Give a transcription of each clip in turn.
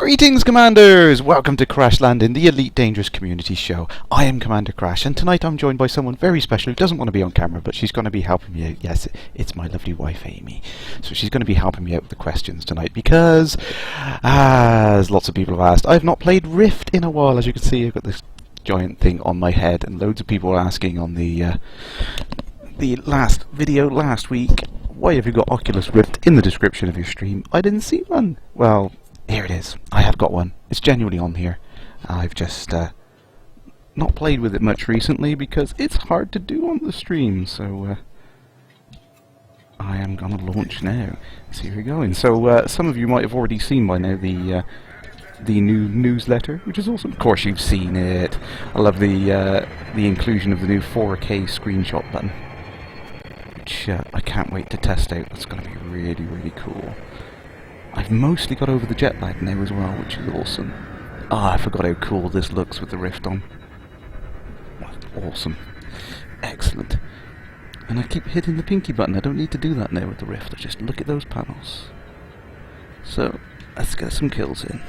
Greetings, Commanders! Welcome to Kerrash Landing, the Elite Dangerous Community Show. I am Commander Kerrash, and tonight I'm joined by someone very special who doesn't want to be on camera, but she's going to be helping me out. Yes, it's my lovely wife, Amy. So she's going to be helping me out with the questions tonight, because, as lots of people have asked, I've not played Rift in a while. As you can see, I've got this giant thing on my head, and loads of people are asking on the last video last week, why have you got Oculus Rift in the description of your stream? I didn't see one. Well, here it is. I have got one. It's genuinely on here. I've just not played with it much recently because it's hard to do on the stream, so I am going to launch now. So here we go. And so some of you might have already seen by now the new newsletter, which is awesome. Of course you've seen it. I love the inclusion of the new 4K screenshot button, which I can't wait to test out. That's going to be really, really cool. I've mostly got over the jet lag now as well, which is awesome. Ah, I forgot how cool this looks with the Rift on. Awesome. Excellent. And I keep hitting the pinky button. I don't need to do that now with the Rift. I just look at those panels. So, let's get some kills in.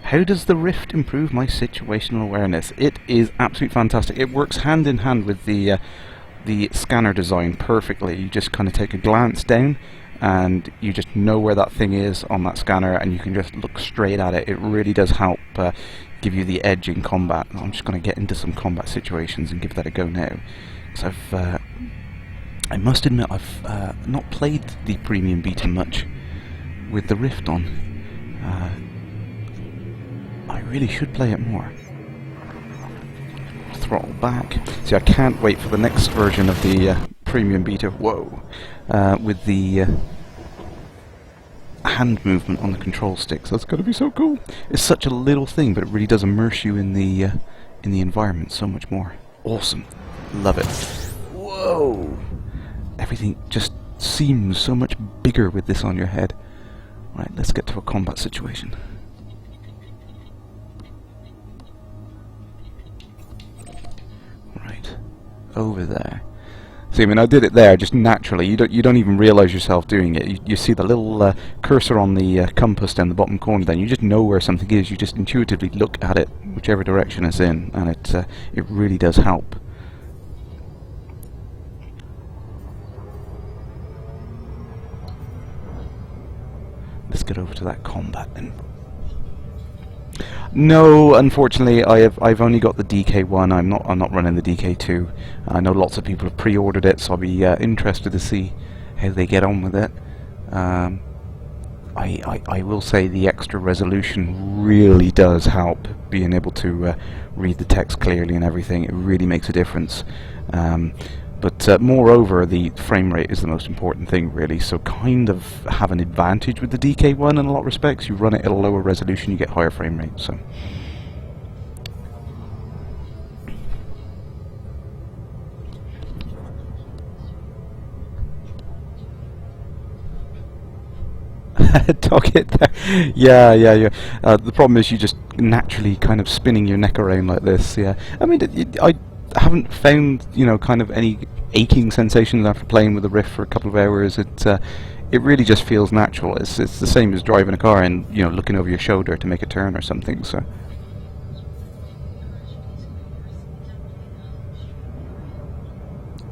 How does the Rift improve my situational awareness? It is absolutely fantastic. It works hand in hand with the scanner design perfectly. You just kind of take a glance down and you just know where that thing is on that scanner and you can just look straight at it. It really does help give you the edge in combat. I'm just going to get into some combat situations and give that a go now. So I must admit I've not played the premium beta much with the Rift on. I really should play it more. Throttle back. See, I can't wait for the next version of the premium beta. Whoa! With the hand movement on the control sticks. That's going to be so cool. It's such a little thing, but it really does immerse you in the environment so much more. Awesome. Love it. Whoa! Everything just seems so much bigger with this on your head. Right, let's get to a combat situation. Over there. See, I mean, I did it there just naturally. You don't even realise yourself doing it. You see the little cursor on the compass down the bottom corner. Then you just know where something is. You just intuitively look at it, whichever direction it's in, and it really does help. Let's get over to that combat then. No, unfortunately, I've only got the DK1. I'm not running the DK2. I know lots of people have pre-ordered it, so I'll be interested to see how they get on with it. I will say the extra resolution really does help, being able to read the text clearly and everything. It really makes a difference. But moreover, the frame rate is the most important thing, really, so kind of have an advantage with the DK1 in a lot of respects. You run it at a lower resolution, you get higher frame rate, so... Dog it there. Yeah. The problem is you just naturally kind of spinning your neck around like this, yeah. I mean, I haven't found, kind of any aching sensations after playing with the Rift for a couple of hours. It really just feels natural. It's the same as driving a car and looking over your shoulder to make a turn or something. So.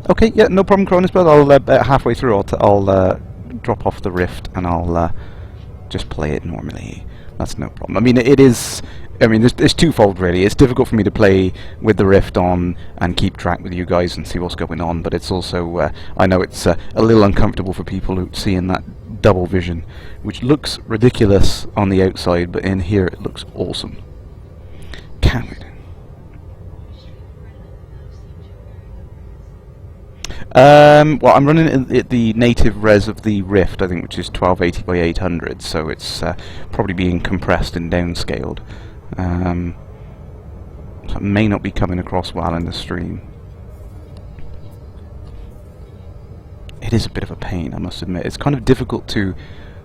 Okay, yeah, no problem, Cronus, but I'll halfway through I'll drop off the Rift and I'll just play it normally. That's no problem. I mean, it's twofold really. It's difficult for me to play with the Rift on and keep track with you guys and see what's going on, but it's also, I know it's a little uncomfortable for people who seeing that double vision, which looks ridiculous on the outside, but in here it looks awesome. Can't wait. Well, I'm running the native res of the Rift, I think, which is 1280 by 800, so it's probably being compressed and downscaled. So it may not be coming across well in the stream. It is a bit of a pain, I must admit. It's kind of difficult to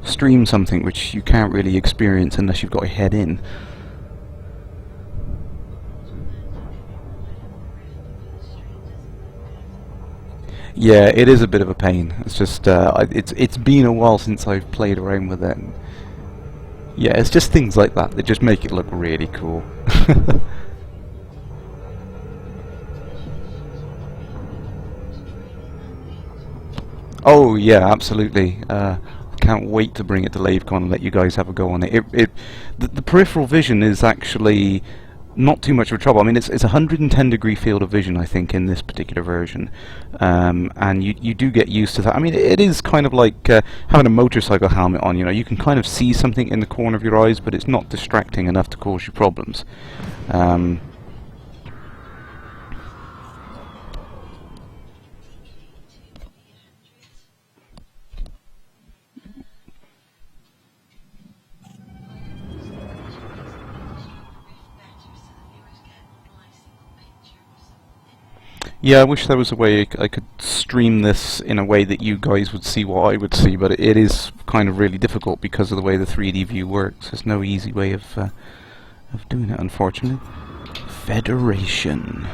stream something which you can't really experience unless you've got your head in. Yeah, it is a bit of a pain. It's just it's been a while since I've played around with it. And yeah, it's just things like that that just make it look really cool. Oh yeah, absolutely. Can't wait to bring it to LaveCon and let you guys have a go on it. The peripheral vision is actually not too much of a trouble. I mean, it's a 110-degree field of vision, I think, in this particular version, and you do get used to that. I mean, it is kind of like having a motorcycle helmet on. You know, you can kind of see something in the corner of your eyes, but it's not distracting enough to cause you problems. Um, Yeah, I wish there was a way I could stream this in a way that you guys would see what I would see, but it is kind of really difficult because of the way the 3D view works. There's no easy way of doing it, unfortunately. Federation.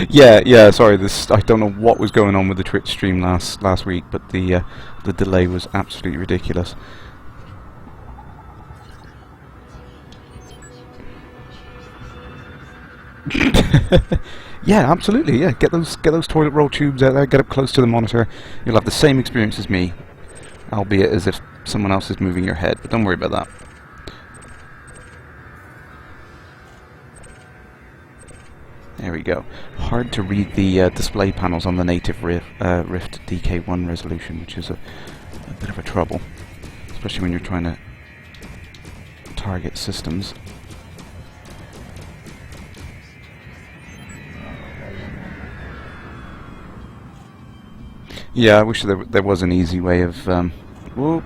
Yeah. Sorry, this I don't know what was going on with the Twitch stream last week, but the delay was absolutely ridiculous. Yeah, absolutely. Yeah, get those toilet roll tubes out there. Get up close to the monitor. You'll have the same experience as me, albeit as if someone else is moving your head. But don't worry about that. There we go. Hard to read the display panels on the native Rift DK1 resolution, which is a bit of a trouble, especially when you're trying to target systems. Yeah, I wish there was an easy way of. Whoa,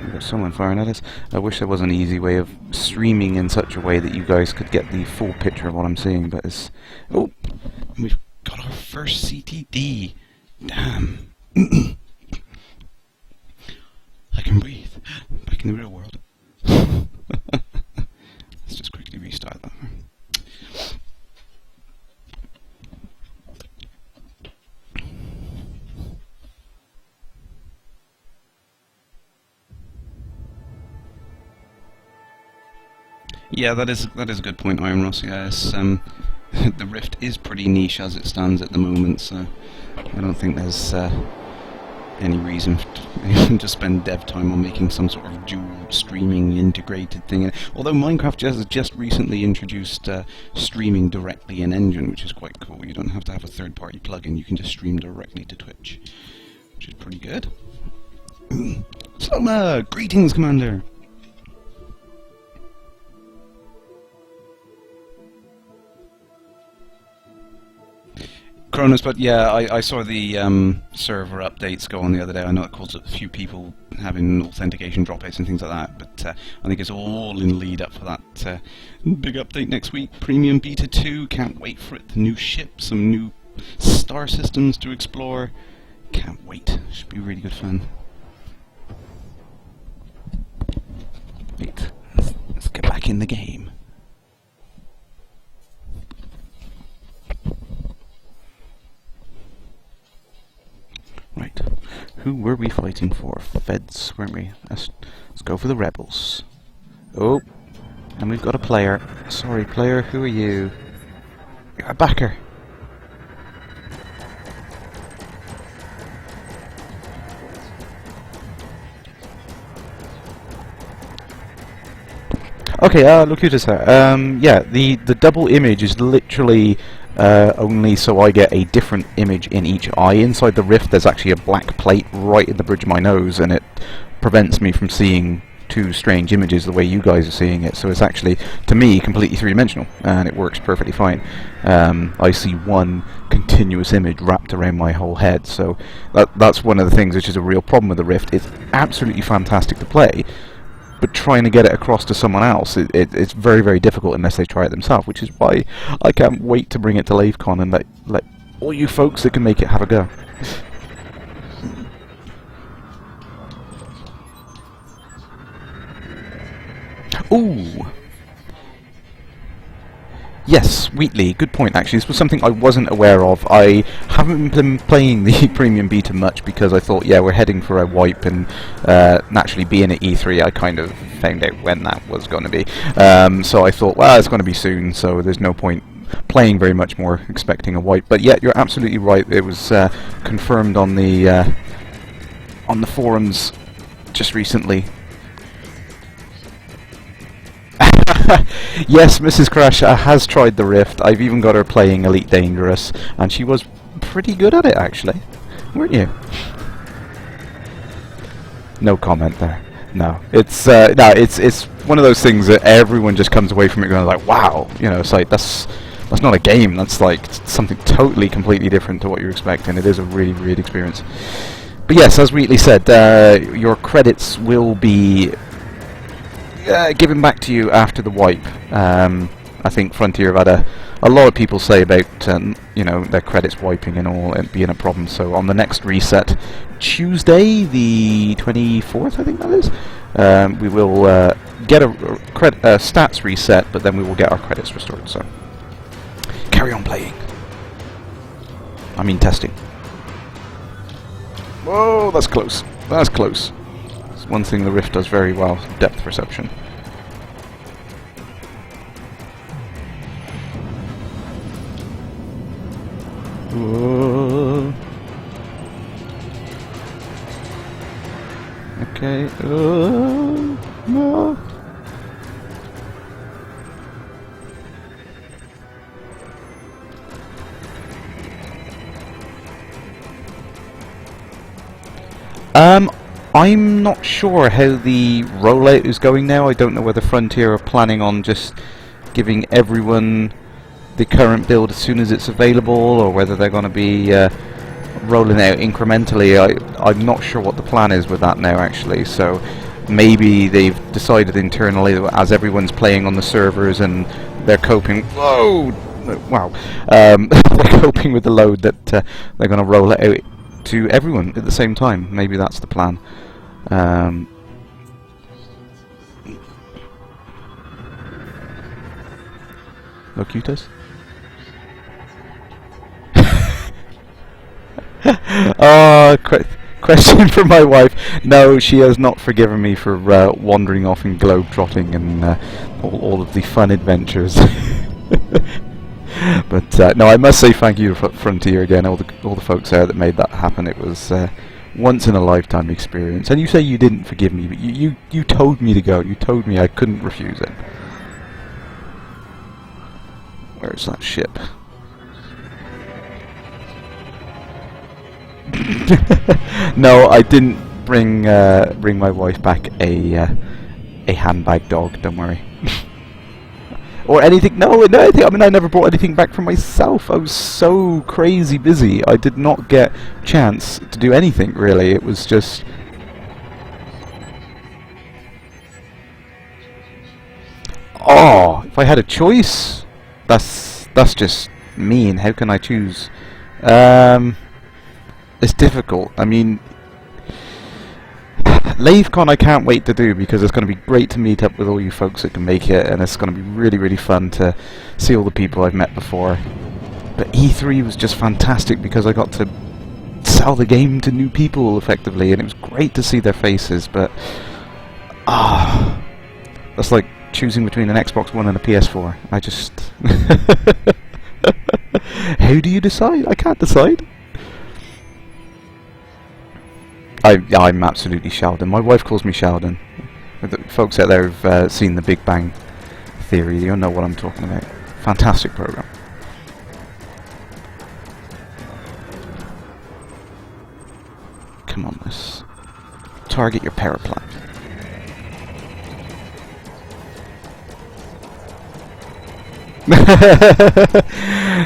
we've got someone firing at us. I wish there was an easy way of streaming in such a way that you guys could get the full picture of what I'm seeing. But it's we've got our first CTD. Damn, I can breathe back in the real world. Let's just quickly restart that. Yeah, that is a good point, Iron Ross. Yes, the Rift is pretty niche as it stands at the moment, so I don't think there's any reason to spend dev time on making some sort of dual streaming integrated thing. Although Minecraft has just recently introduced streaming directly in Engine, which is quite cool. You don't have to have a third-party plugin; you can just stream directly to Twitch, which is pretty good. Sloma, greetings, Commander. Cronus, but yeah, I saw the server updates go on the other day. I know it caused a few people having authentication dropouts and things like that, but I think it's all in lead up for that big update next week. Premium Beta 2, can't wait for it. The new ship, some new star systems to explore. Can't wait. Should be really good fun. Wait, let's get back in the game. Right, who were we fighting for? Feds, weren't we? Let's go for the rebels. Oh, and we've got a player. Sorry, player, who are you? You're a backer. Okay, look who's here. Yeah, the double image is literally only so I get a different image in each eye. Inside the Rift there's actually a black plate right in the bridge of my nose, and it prevents me from seeing two strange images the way you guys are seeing it. So it's actually, to me, completely three-dimensional, and it works perfectly fine. I see one continuous image wrapped around my whole head, so that's one of the things which is a real problem with the Rift. It's absolutely fantastic to play, but trying to get it across to someone else, it's very, very difficult unless they try it themselves, which is why I can't wait to bring it to LaveCon and let all you folks that can make it have a go. Ooh! Yes, Wheatley, good point actually. This was something I wasn't aware of. I haven't been playing the premium beta much because I thought, yeah, we're heading for a wipe, and naturally being at E3 I kind of found out when that was going to be. So I thought, well, it's going to be soon, so there's no point playing very much more expecting a wipe. But yeah, you're absolutely right. It was confirmed on the forums just recently. Yes, Mrs. Kerrash has tried the Rift. I've even got her playing Elite Dangerous, and she was pretty good at it, actually. Weren't you? No comment there. No, it's it's one of those things that everyone just comes away from it going like, wow, you know, it's like that's not a game. That's like something totally, completely different to what you're expecting. It is a really weird experience. But yes, as Wheatley said, your credits will be given back to you after the wipe. I think Frontier have had a lot of people say about you know, their credits wiping and all, and being a problem. So on the next reset, Tuesday the 24th, I think that is, we will get a stats reset, but then we will get our credits restored. So carry on playing. I mean testing. Whoa, that's close. That's close. It's one thing the Rift does very well: depth perception. Whoa. Okay. No. I'm not sure how the rollout is going now. I don't know whether Frontier are planning on just giving everyone the current build as soon as it's available, or whether they're going to be rolling out incrementally. I'm not sure what the plan is with that now, actually. So maybe they've decided internally that as everyone's playing on the servers and they're coping. Whoa! Wow! They're coping with the load that they're going to roll it out to everyone at the same time. Maybe that's the plan. Locutus? Oh, question from my wife. No, she has not forgiven me for wandering off and globe-trotting and all of the fun adventures. But no, I must say thank you to Frontier again, all the folks there that made that happen. It was once in a lifetime experience. And you say you didn't forgive me, but you told me to go. You told me I couldn't refuse it. Where's that ship? No, I didn't bring my wife back a handbag dog. Don't worry. Or anything. No, anything. I mean, I never brought anything back for myself. I was so crazy busy. I did not get a chance to do anything, really. It was just... Oh, if I had a choice... That's just mean. How can I choose? It's difficult. I mean... LaveCon I can't wait to do, because it's going to be great to meet up with all you folks that can make it, and it's going to be really, really fun to see all the people I've met before. But E3 was just fantastic because I got to sell the game to new people effectively, and it was great to see their faces. But that's like choosing between an Xbox One and a PS4. I just... How do you decide? I can't decide. I'm absolutely Sheldon. My wife calls me Sheldon. The folks out there who've seen The Big Bang Theory, you'll know what I'm talking about. Fantastic program. Come on, let's target your power plant.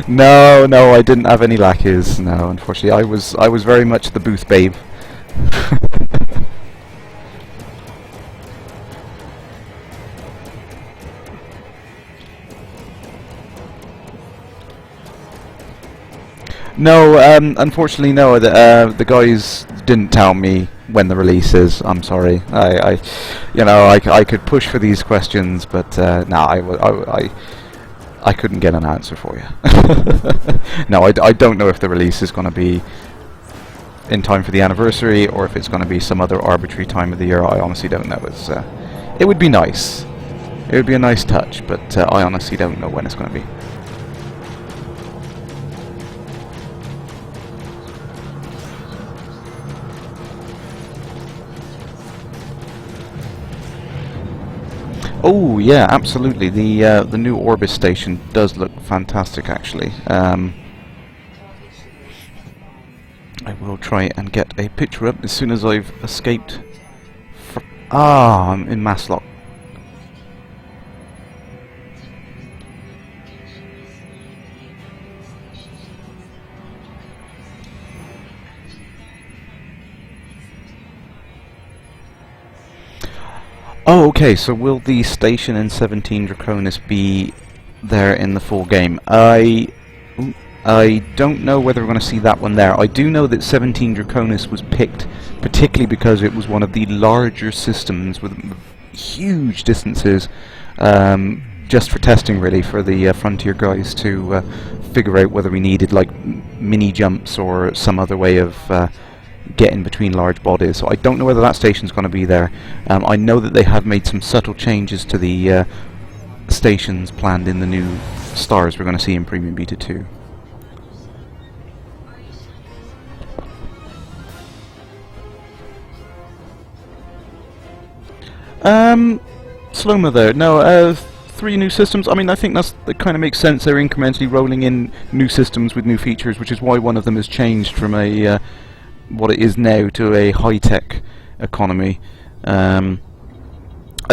No, I didn't have any lackeys. No, unfortunately, I was very much the booth babe. No, unfortunately, no. The guys didn't tell me when the release is. I'm sorry. I could push for these questions, but no, I couldn't get an answer for you. No, I don't know if the release is going to be in time for the anniversary or if it's going to be some other arbitrary time of the year. I honestly don't know. It would be nice. It would be a nice touch, but I honestly don't know when it's going to be. Oh yeah, absolutely. The new Orbis station does look fantastic, actually. I will try and get a picture up as soon as I've escaped. I'm in Maslock. Oh, okay, so will the station in 17 Draconis be there in the full game? I don't know whether we're going to see that one there. I do know that 17 Draconis was picked particularly because it was one of the larger systems with huge distances, just for testing really, for the Frontier guys to figure out whether we needed like mini jumps or some other way of getting between large bodies. So I don't know whether that station's going to be there. I know that they have made some subtle changes to the stations planned in the new stars we're going to see in Premium Beta 2. Slow-mo there. No, 3 new systems. I mean, I think that kind of makes sense. They're incrementally rolling in new systems with new features, which is why one of them has changed from a what it is now to a high-tech economy. I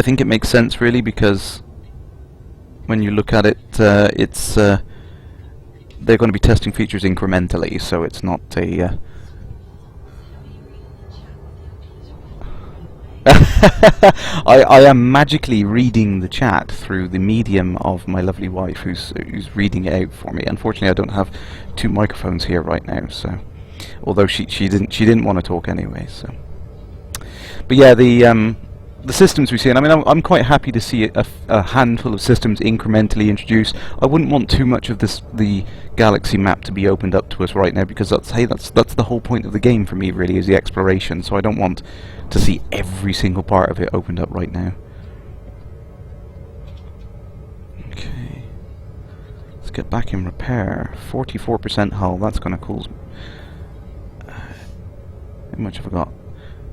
think it makes sense really because when you look at it, it's they're going to be testing features incrementally, so it's not a I am magically reading the chat through the medium of my lovely wife, who's reading it out for me. Unfortunately, I don't have 2 microphones here right now, so although she didn't want to talk anyway. So, but yeah, the systems we see, and I mean, I'm quite happy to see a handful of systems incrementally introduced. I wouldn't want too much of the galaxy map to be opened up to us right now, because that's the whole point of the game for me, really, is the exploration. So I don't want to see every single part of it opened up right now. Okay, let's get back in repair. 44% hull. That's going to cause. How much have I got?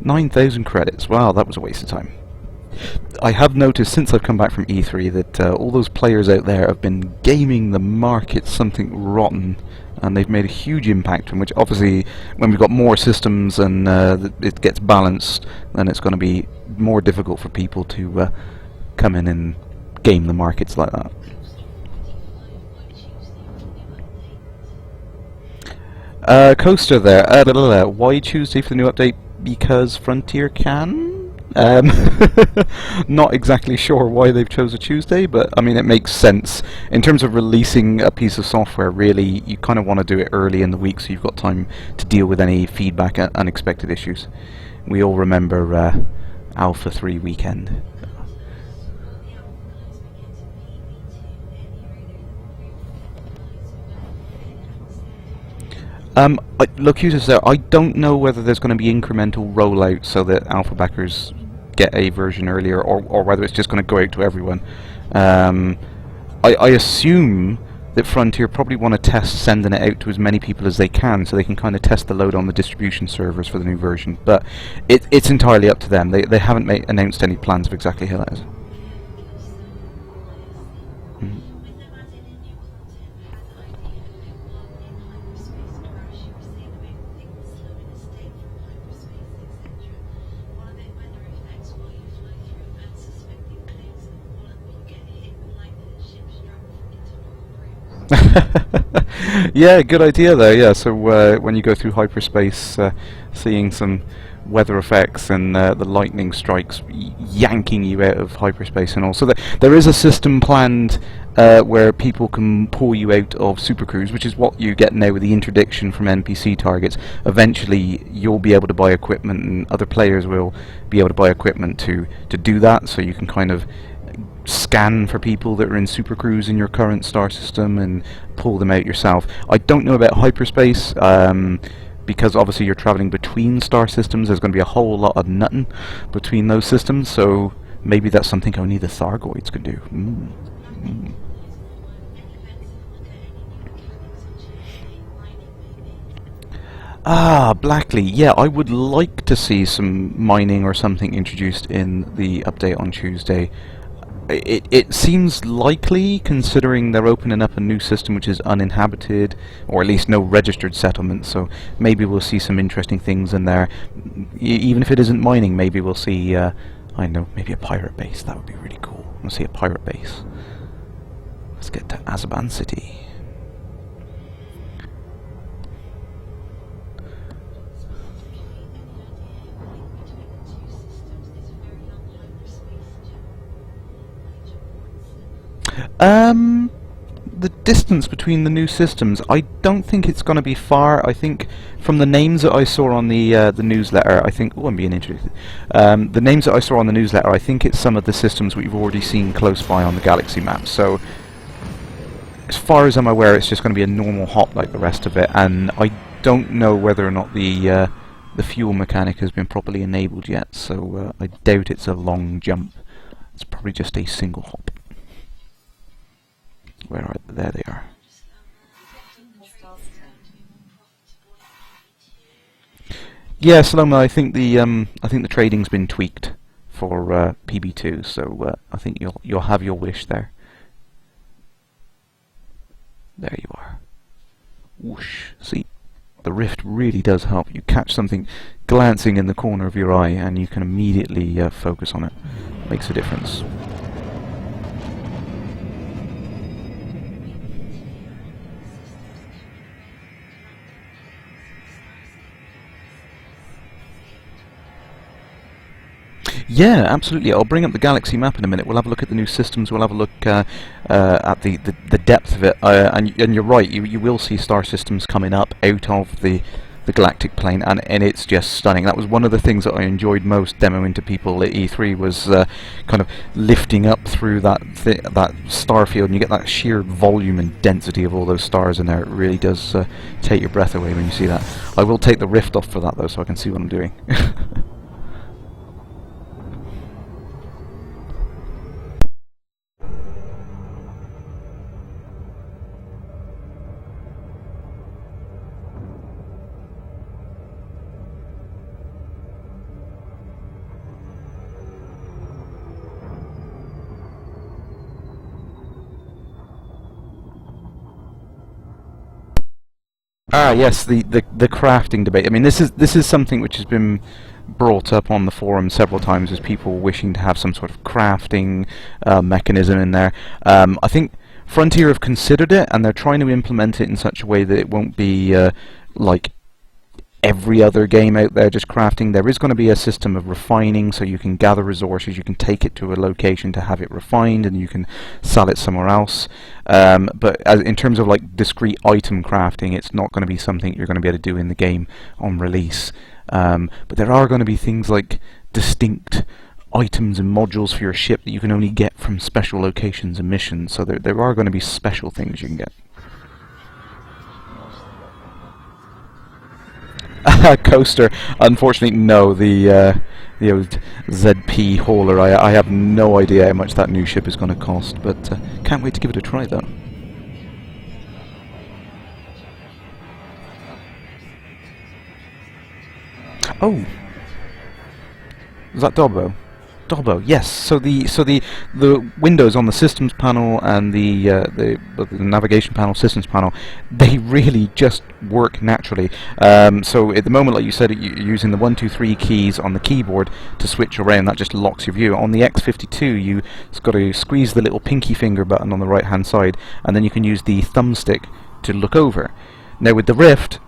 9,000 credits. Wow, that was a waste of time. I have noticed since I've come back from E3 that all those players out there have been gaming the market something rotten, and they've made a huge impact, from which obviously when we've got more systems and it gets balanced, then it's going to be more difficult for people to come in and game the markets like that. Coaster there. Why Tuesday for the new update? Because Frontier can? Not exactly sure why they've chose a Tuesday, but I mean, it makes sense. In terms of releasing a piece of software, really, you kind of want to do it early in the week so you've got time to deal with any feedback and unexpected issues. We all remember Alpha 3 weekend. Look, users there, I don't know whether there's going to be incremental rollout so that alpha backers get a version earlier, or whether it's just going to go out to everyone. I assume that Frontier probably want to test sending it out to as many people as they can, so they can kind of test the load on the distribution servers for the new version. But it's entirely up to them. They haven't announced any plans of exactly how that is. Yeah, good idea there. Yeah, so when you go through hyperspace, seeing some weather effects and the lightning strikes yanking you out of hyperspace and all. So there is a system planned where people can pull you out of supercruise, which is what you get now with the interdiction from NPC targets. Eventually you'll be able to buy equipment, and other players will be able to buy equipment to do that, so you can kind of scan for people that are in supercruise in your current star system and pull them out yourself. I don't know about hyperspace, because obviously you're traveling between star systems. There's going to be a whole lot of nutting between those systems, so maybe that's something only the Thargoids can do. Ah, Blackley. Yeah, I would like to see some mining or something introduced in the update on Tuesday. It seems likely, considering they're opening up a new system which is uninhabited, or at least no registered settlements, so maybe we'll see some interesting things in there. Even if it isn't mining, maybe we'll see, I don't know, maybe a pirate base. That would be really cool. We'll see a pirate base. Let's get to Azaban City. The distance between the new systems, I don't think it's going to be far. I think from the names that I saw on the newsletter, I think... Oh, I'm being interested. The names that I saw on the newsletter, I think it's some of the systems we've already seen close by on the galaxy map. So, as far as I'm aware, it's just going to be a normal hop like the rest of it, and I don't know whether or not the fuel mechanic has been properly enabled yet, so I doubt it's a long jump. It's probably just a single hop. Where are they? There they are. Yeah, Saloma, I think the trading's been tweaked for PB2, so I think you'll have your wish there. There you are. Whoosh. See, the rift really does help. You catch something glancing in the corner of your eye, and you can immediately focus on it. Makes a difference. Yeah, absolutely. I'll bring up the galaxy map in a minute. We'll have a look at the new systems. We'll have a look at the depth of it. And you're right. You will see star systems coming up out of the galactic plane, and it's just stunning. That was one of the things that I enjoyed most demoing to people at E3 was kind of lifting up through that star field, and you get that sheer volume and density of all those stars in there. It really does take your breath away when you see that. I will take the rift off for that though, so I can see what I'm doing. Ah, yes, the crafting debate. I mean, this is something which has been brought up on the forum several times as people wishing to have some sort of crafting mechanism in there. I think Frontier have considered it, and they're trying to implement it in such a way that it won't be like every other game out there just crafting. There is going to be a system of refining, so you can gather resources, you can take it to a location to have it refined, and you can sell it somewhere else. But in terms of like discrete item crafting, it's not going to be something you're going to be able to do in the game on release. But there are going to be things like distinct items and modules for your ship that you can only get from special locations and missions, so there are going to be special things you can get. Coaster, unfortunately no, the old ZP hauler, I have no idea how much that new ship is going to cost, but can't wait to give it a try though. Oh, is that Dobbo? Dobbo, yes. So the windows on the systems panel and the navigation panel, systems panel, they really just work naturally. So at the moment, like you said, you're using the 1, 2, 3 keys on the keyboard to switch around. That just locks your view. On the X52, you've got to squeeze the little pinky finger button on the right hand side, and then you can use the thumbstick to look over. Now with the Rift,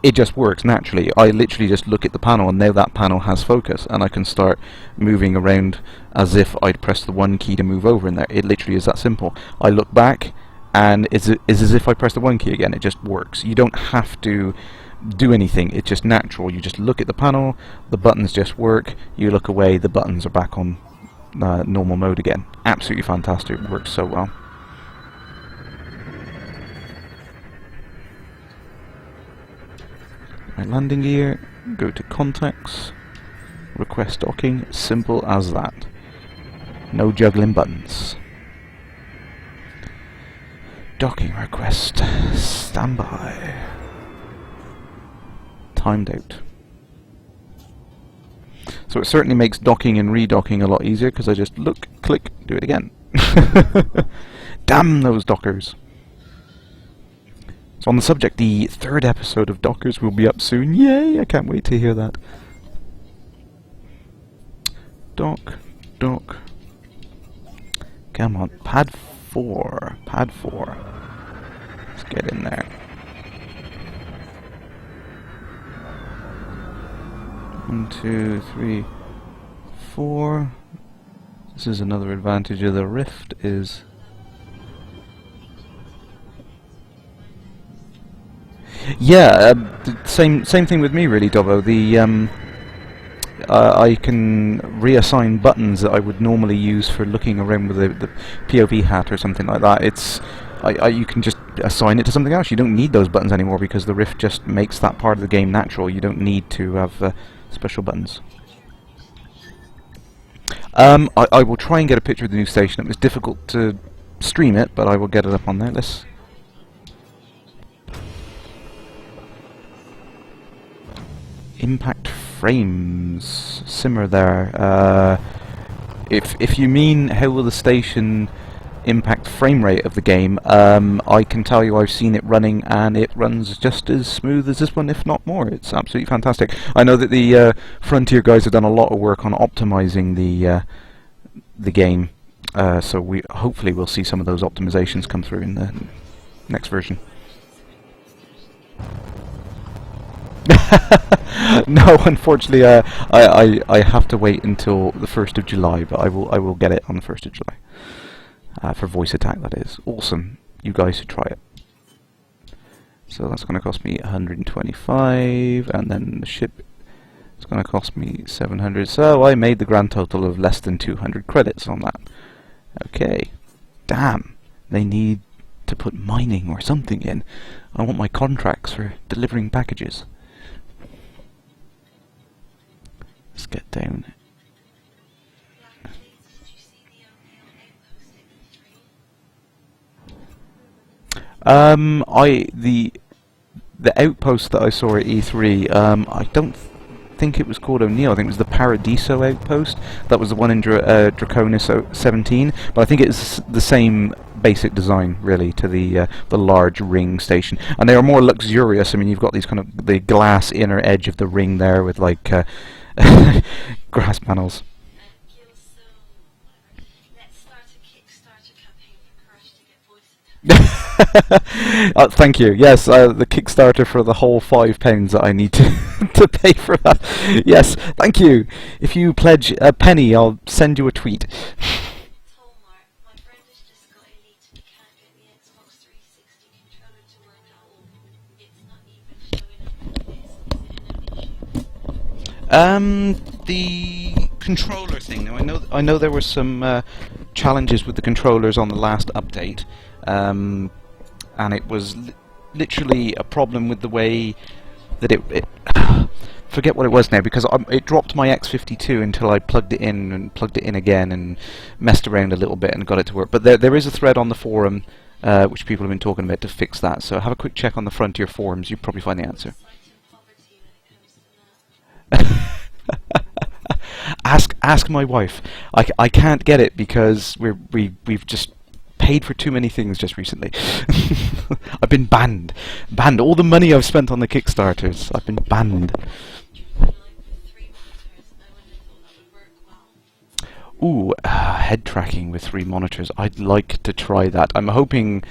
it just works naturally. I literally just look at the panel, and now that panel has focus, and I can start moving around as if I'd pressed the 1 key to move over in there. It literally is that simple. I look back, and it's as if I pressed the 1 key again. It just works. You don't have to do anything. It's just natural. You just look at the panel, the buttons just work, you look away, the buttons are back on normal mode again. Absolutely fantastic. It works so well. My landing gear, go to contacts, request docking, simple as that. No juggling buttons. Docking request, standby. Timed out. So it certainly makes docking and redocking a lot easier because I just look, click, do it again. Damn those dockers. So on the subject, the 3rd episode of Dockers will be up soon. Yay! I can't wait to hear that. Dock. Come on, pad 4. Let's get in there. 1, 2, 3, 4. This is another advantage of the Rift is... Yeah, same thing with me really, Dobbo. I can reassign buttons that I would normally use for looking around with the POV hat or something like that. You can just assign it to something else. You don't need those buttons anymore because the Rift just makes that part of the game natural. You don't need to have special buttons. I will try and get a picture of the new station. It was difficult to stream it, but I will get it up on there. Let's... Impact frames. Simmer there. If you mean how will the station impact frame rate of the game, I can tell you I've seen it running and it runs just as smooth as this one, if not more. It's absolutely fantastic. I know that the Frontier guys have done a lot of work on optimizing the game, so hopefully we'll see some of those optimizations come through in the next version. No, unfortunately, I have to wait until the 1st of July, but I will get it on the 1st of July. For voice attack, that is. Awesome. You guys should try it. So that's going to cost me 125, and then the ship is going to cost me 700. So I made the grand total of less than 200 credits on that. Okay. Damn. They need to put mining or something in. I want my contracts for delivering packages. Let's get down. The outpost that I saw at E3, I don't think it was called O'Neill. I think it was the Paradiso outpost. That was the one in Draconis 17. But I think it's the same basic design, really, to the large ring station. And they are more luxurious. I mean, you've got these kind of the glass inner edge of the ring there with like grass panels. Thank you. Yes, the Kickstarter for the whole £5 that I need to pay for that. Yes, thank you. If you pledge a penny, I'll send you a tweet. The controller thing. Now, I know there were some challenges with the controllers on the last update. And it was literally a problem with the way that it forget what it was now, because it dropped my X52 until I plugged it in and plugged it in again and messed around a little bit and got it to work. But there is a thread on the forum which people have been talking about to fix that, so have a quick check on the Frontier forums. You'll probably find the answer. Ask my wife. I can't get it because we've just paid for too many things just recently. I've been banned. All the money I've spent on the Kickstarters, I've been banned. Ooh, head tracking with 3 monitors. I'd like to try that. I'm hoping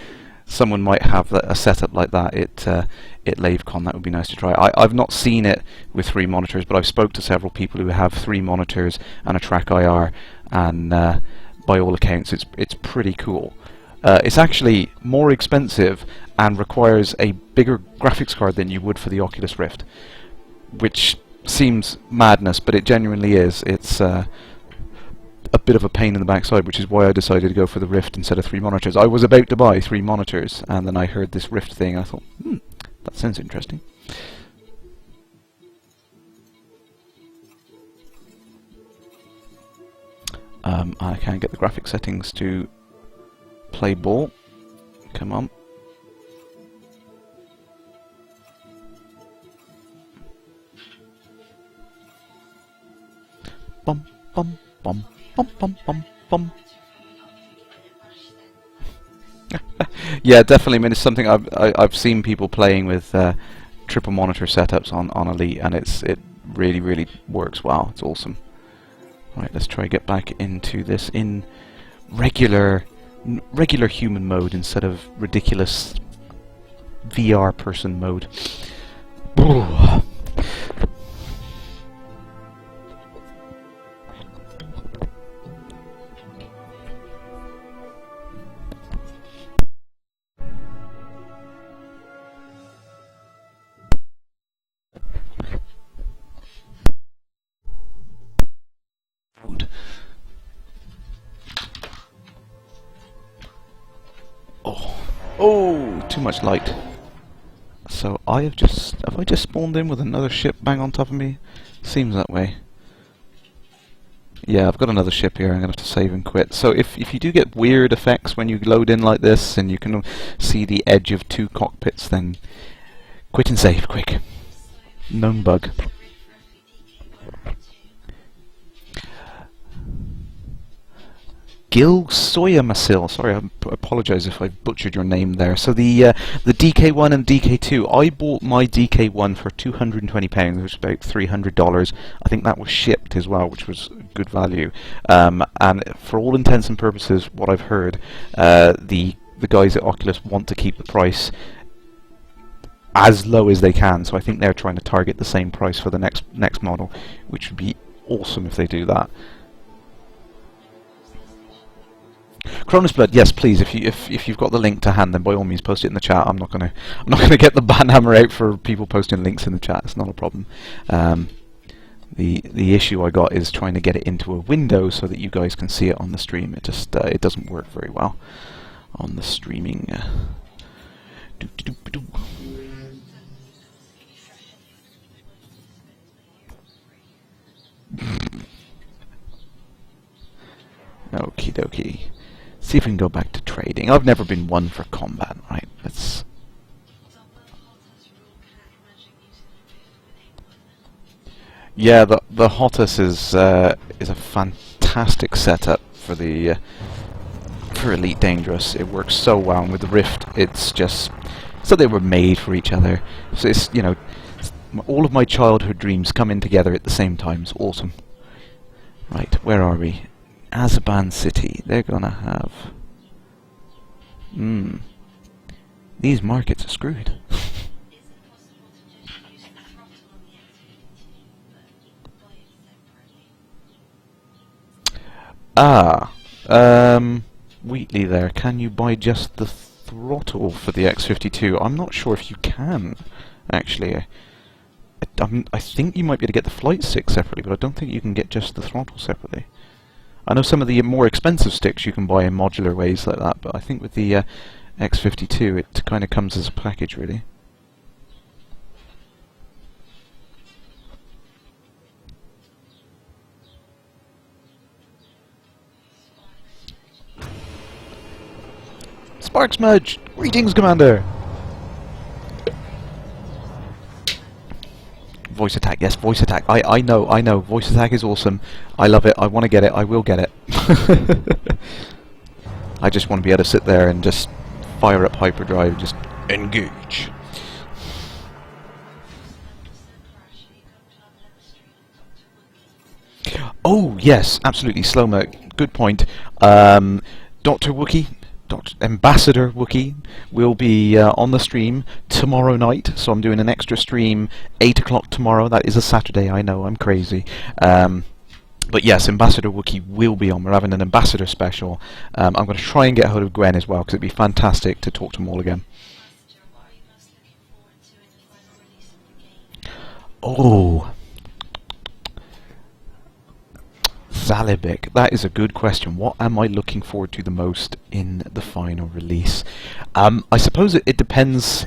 someone might have a setup like that at LaveCon. That would be nice to try. I've not seen it with 3 monitors, but I've spoke to several people who have 3 monitors and a track IR, and by all accounts it's pretty cool. It's actually more expensive and requires a bigger graphics card than you would for the Oculus Rift, which seems madness, but it genuinely is. It's a bit of a pain in the backside, which is why I decided to go for the Rift instead of 3 monitors. I was about to buy 3 monitors, and then I heard this Rift thing, and I thought, that sounds interesting. I can't get the graphic settings to play ball. Come on. Bum bum bum bum bum bum bum. Yeah, definitely. I mean, it's something I've seen people playing with triple monitor setups on Elite, and it really works well. It's awesome. Right, let's try to get back into this in regular human mode instead of ridiculous VR person mode. Oh, too much light. So have I just spawned in with another ship bang on top of me? Seems that way. Yeah, I've got another ship here. I'm gonna have to save and quit. So if you do get weird effects when you load in like this, and you can see the edge of 2 cockpits, then quit and save quick. Known bug. Gil Soyamasil. Sorry, I apologise if I butchered your name there. So the DK1 and DK2. I bought my DK1 for £220, which is about $300. I think that was shipped as well, which was good value. And for all intents and purposes, what I've heard, the guys at Oculus want to keep the price as low as they can. So I think they're trying to target the same price for the next model, which would be awesome if they do that. Cronus Blood, yes, please. If you've got the link to hand, then by all means post it in the chat. I'm not gonna get the banhammer out for people posting links in the chat. It's not a problem. The issue I got is trying to get it into a window so that you guys can see it on the stream. It just it doesn't work very well on the streaming. Okie dokie. See if we can go back to trading. I've never been one for combat, right? Let's... Yeah, the Hotus is a fantastic setup for the for Elite Dangerous. It works so well, and with the Rift, it's just so they were made for each other. So it's, you know, all of my childhood dreams come in together at the same time. It's awesome. Right, where are we? Azaban City. They're gonna have... These markets are screwed. Wheatley there. Can you buy just the throttle for the X52? I'm not sure if you can, actually. I think you might be able to get the flight stick separately, but I don't think you can get just the throttle separately. I know some of the more expensive sticks you can buy in modular ways like that, but I think with the X52 it kind of comes as a package, really. Spark Smudge! Greetings, Commander! Voice attack, yes, voice attack. I know. Voice attack is awesome. I love it. I want to get it. I will get it. I just want to be able to sit there and just fire up hyperdrive, just engage. Oh, yes, absolutely. Slow-mo. Good point. Dr. Wookie, Ambassador Wookie will be on the stream tomorrow night, so I'm doing an extra stream 8 o'clock tomorrow. That is a Saturday, I know, I'm crazy. But yes, Ambassador Wookie will be on. We're having an Ambassador special. I'm going to try and get hold of Gwen as well, because it'd be fantastic to talk to them all again. Oh, Zalibic, that is a good question. What am I looking forward to the most in the final release? I suppose it depends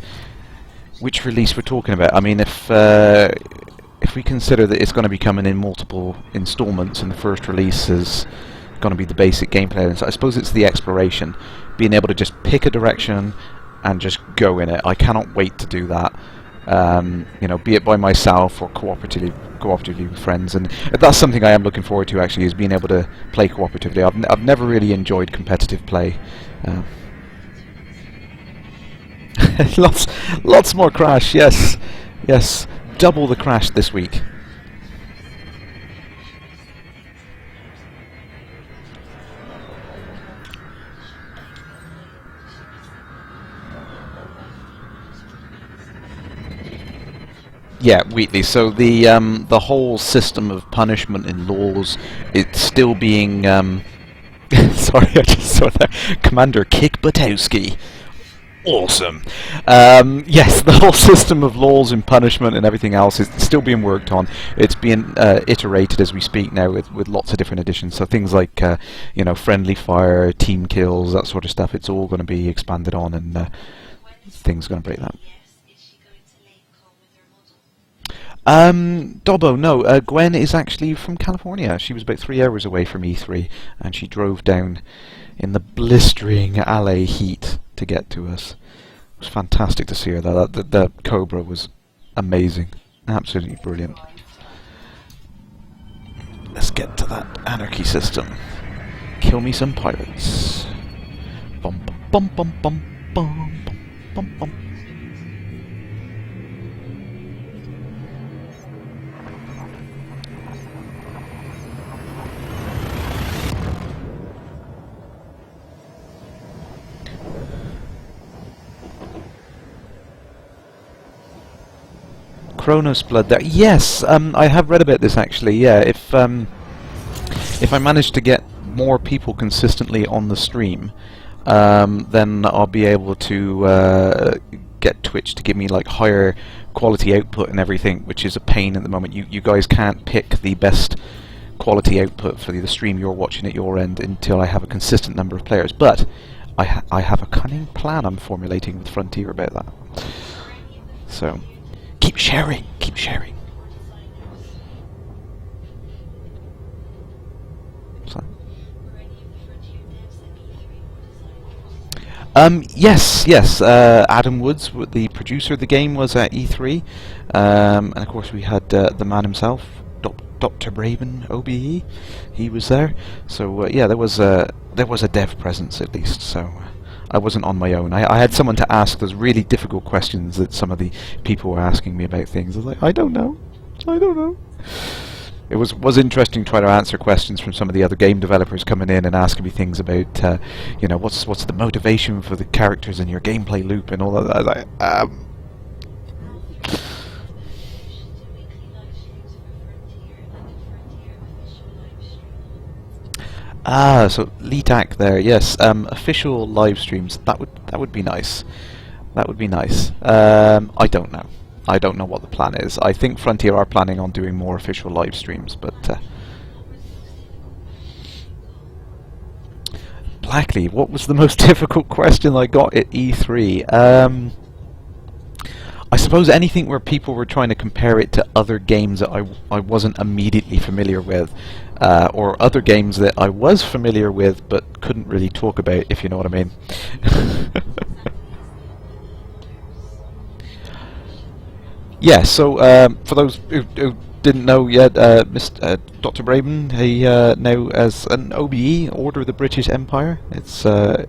which release we're talking about. I mean, if we consider that it's going to be coming in multiple installments, and the first release is going to be the basic gameplay, and so I suppose it's the exploration, being able to just pick a direction and just go in it. I cannot wait to do that. You know, be it by myself or cooperatively with friends, and that's something I am looking forward to actually, is being able to play cooperatively. I've never really enjoyed competitive play. Lots more Crash, yes, double the Crash this week. Yeah, Wheatley. So the whole system of punishment in laws, it's still being sorry, I just saw that. Commander Kick Butowski. Awesome. Yes, the whole system of laws and punishment and everything else is still being worked on. It's being iterated as we speak now with lots of different additions. So things like you know, friendly fire, team kills, that sort of stuff. It's all going to be expanded on, and things going to break that. Dobbo, no. Gwen is actually from California. She was about 3 hours away from E3, and she drove down in the blistering LA heat to get to us. It was fantastic to see her. The Cobra was amazing, absolutely brilliant. Let's get to that anarchy system. Kill me some pirates. Bum bum bum bum bum bum bum bum. Kronos Blood there. Yes, I have read about this actually. Yeah, if I manage to get more people consistently on the stream, then I'll be able to get Twitch to give me like higher quality output and everything, which is a pain at the moment. You guys can't pick the best quality output for the stream you're watching at your end until I have a consistent number of players. But I have a cunning plan I'm formulating with Frontier about that. So keep sharing, keep sharing. So. Yes. Adam Woods, the producer of the game, was at E3, and of course we had the man himself, Dr. Braben, OBE. He was there. So yeah, there was a dev presence at least. So I wasn't on my own. I had someone to ask those really difficult questions that some of the people were asking me about things. I was like, I don't know. It was interesting trying to answer questions from some of the other game developers coming in and asking me things about, you know, what's the motivation for the characters in your gameplay loop and all that. I was like, so LETAC there, yes. Official live streams. That would be nice. That would be nice. I don't know. I don't know what the plan is. I think Frontier are planning on doing more official live streams, but Blackley, what was the most difficult question I got at E3? I suppose anything where people were trying to compare it to other games that I wasn't immediately familiar with, or other games that I was familiar with but couldn't really talk about, if you know what I mean. Yeah, so for those who didn't know yet, Dr. Braben, he now as an OBE, Order of the British Empire. It's a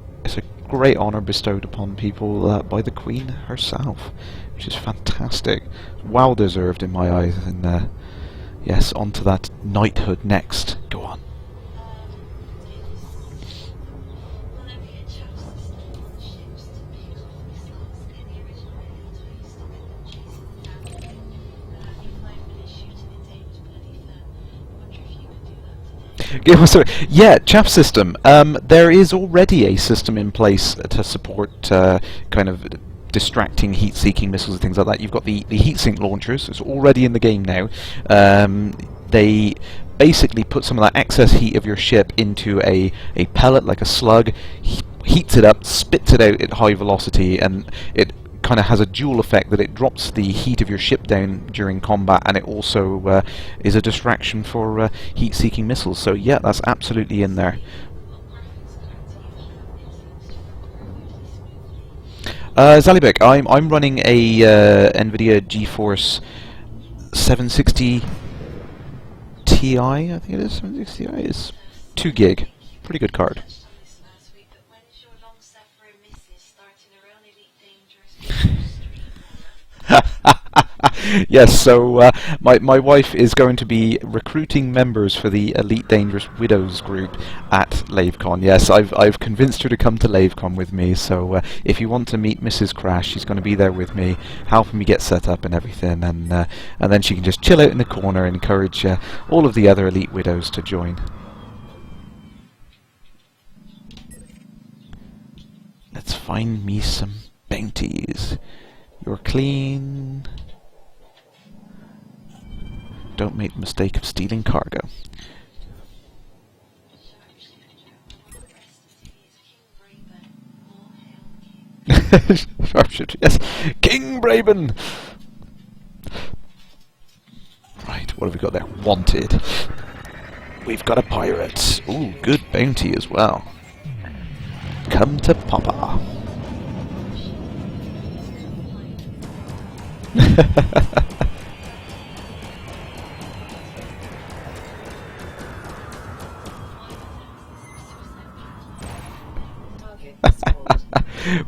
great honour bestowed upon people by the Queen herself, which is fantastic. Well deserved in my eyes. And yes, on to that knighthood next. Go on. Yeah, chaff system. There is already a system in place to support kind of distracting heat-seeking missiles and things like that. You've got the heat sink launchers. It's already in the game now. They basically puts some of that excess heat of your ship into a pellet, like a slug, heats it up, spits it out at high velocity, and it kind of has a dual effect that it drops the heat of your ship down during combat, and it also is a distraction for heat-seeking missiles. So yeah, that's absolutely in there. Zalibek, I'm running a NVIDIA GeForce 760 Ti, I think it is. 760 Ti is 2 gig, pretty good card. Yes, so my wife is going to be recruiting members for the Elite Dangerous Widows group at LaveCon. Yes, I've convinced her to come to LaveCon with me, so if you want to meet Mrs. Kerrash, she's going to be there with me, helping me get set up and everything, and then she can just chill out in the corner and encourage all of the other Elite Widows to join. Let's find me some bounties. You're clean. Don't make the mistake of stealing cargo. Sharpshooter, yes. King Braben! Right, what have we got there? Wanted. We've got a pirate. Ooh, good bounty as well. Come to Papa.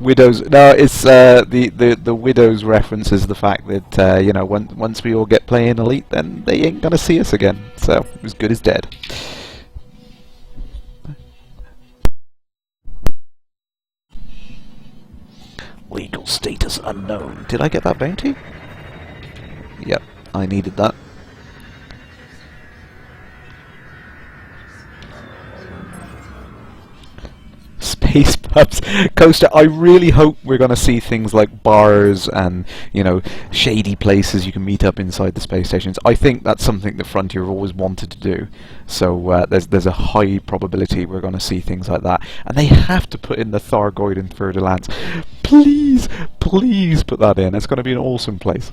Widows. No, it's the Widows references the fact that you know, once we all get playing Elite, then they ain't gonna see us again. So as good as dead. Legal status unknown. Did I get that bounty? Yep, I needed that. Space pubs. Coaster, I really hope we're going to see things like bars and, you know, shady places you can meet up inside the space stations. I think that's something that Frontier have always wanted to do. So there's a high probability we're going to see things like that. And they have to put in the Thargoid and Fer-de-Lance. Please, please put that in. It's going to be an awesome place.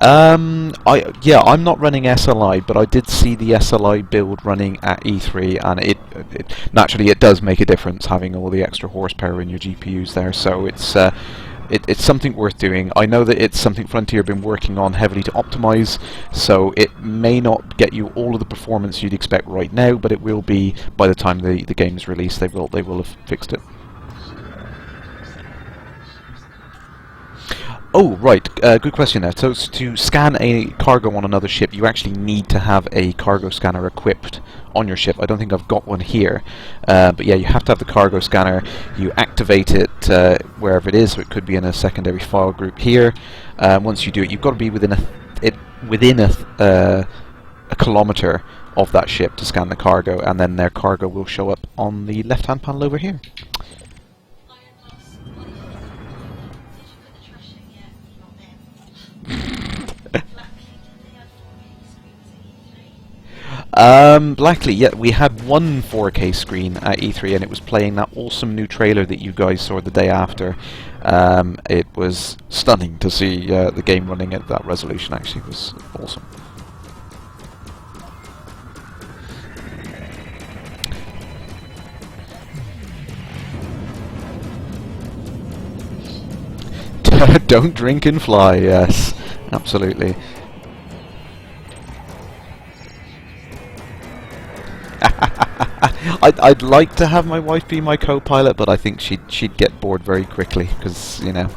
I'm not running SLI, but I did see the SLI build running at E3, and it naturally it does make a difference having all the extra horsepower in your GPUs there. So it's something worth doing. I know that it's something Frontier have been working on heavily to optimize, so it may not get you all of the performance you'd expect right now, but it will be by the time the game is released. They will have fixed it. Oh, right, good question there. So to scan a cargo on another ship, you actually need to have a cargo scanner equipped on your ship. I don't think I've got one here, but yeah, you have to have the cargo scanner. You activate it wherever it is, so it could be in a secondary file group here. Once you do it, you've got to be within a kilometer of that ship to scan the cargo, and then their cargo will show up on the left-hand panel over here. Blackly, yeah, we had one 4K screen at E3, and it was playing that awesome new trailer that you guys saw the day after. It was stunning to see the game running at that resolution. Actually, it was awesome. Don't drink and fly, yes, absolutely. I'd like to have my wife be my co-pilot, but I think she'd get bored very quickly, because, you know.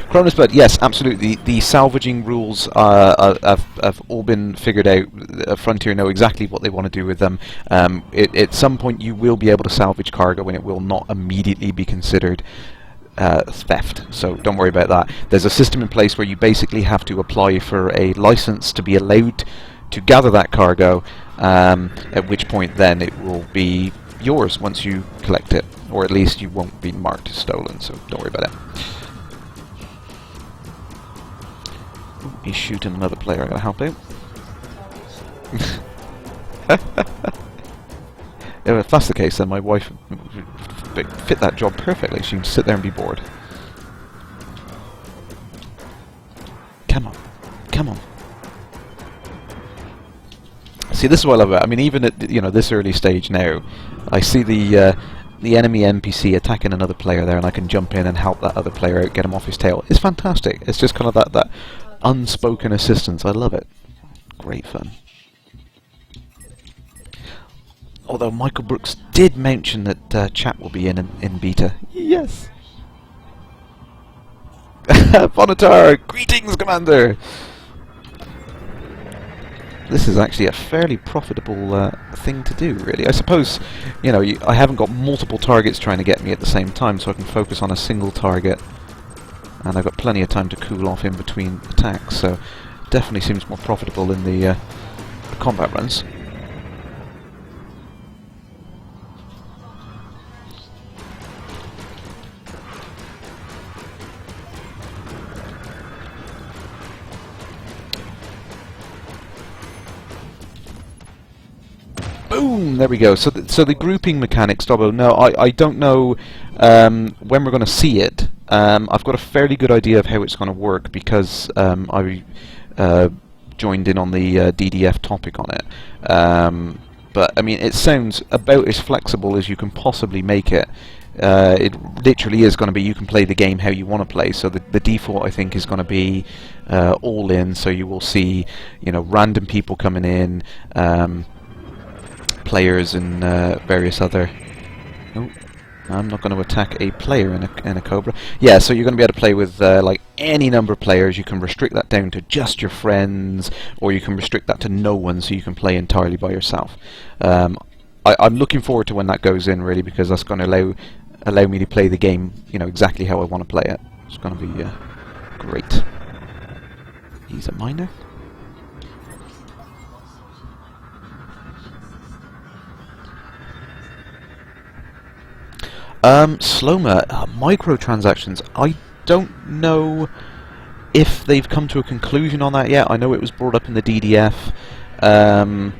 Cronus Blood, yes, absolutely. The salvaging rules have all been figured out. Frontier know exactly what they want to do with them. At some point you will be able to salvage cargo, and it will not immediately be considered theft, so don't worry about that. There's a system in place where you basically have to apply for a license to be allowed to gather that cargo, at which point then it will be yours once you collect it, or at least you won't be marked as stolen, so don't worry about it. Ooh, he's shooting another player, I gotta help out. If that's the case, then my wife would fit that job perfectly. She can sit there and be bored. Come on. Come on. See, this is what I love about it. I mean, even at this early stage now, I see the enemy NPC attacking another player there, and I can jump in and help that other player out, get him off his tail. It's fantastic. It's just kind of that unspoken assistance. I love it. Great fun. Although Michael Brooks did mention that chat will be in beta. Yes! Bonatar! Greetings, Commander! This is actually a fairly profitable thing to do, really. I suppose, I haven't got multiple targets trying to get me at the same time, so I can focus on a single target. And I've got plenty of time to cool off in between attacks, so definitely seems more profitable in the combat runs. Boom! There we go. So the grouping mechanics, Dobbo. No, I don't know when we're going to see it. I've got a fairly good idea of how it's going to work because I joined in on the DDF topic on it. But I mean, it sounds about as flexible as you can possibly make it. It literally is going to be you can play the game how you want to play. So the default, I think, is going to be all in. So you will see, random people coming in. Players and various other... Oh, I'm not going to attack a player in a Cobra. Yeah, so you're going to be able to play with like any number of players. You can restrict that down to just your friends, or you can restrict that to no one, so you can play entirely by yourself. I'm looking forward to when that goes in, really, because that's going to allow me to play the game, exactly how I want to play it. It's going to be great. He's a miner. Sloma, microtransactions. I don't know if they've come to a conclusion on that yet. I know it was brought up in the DDF. I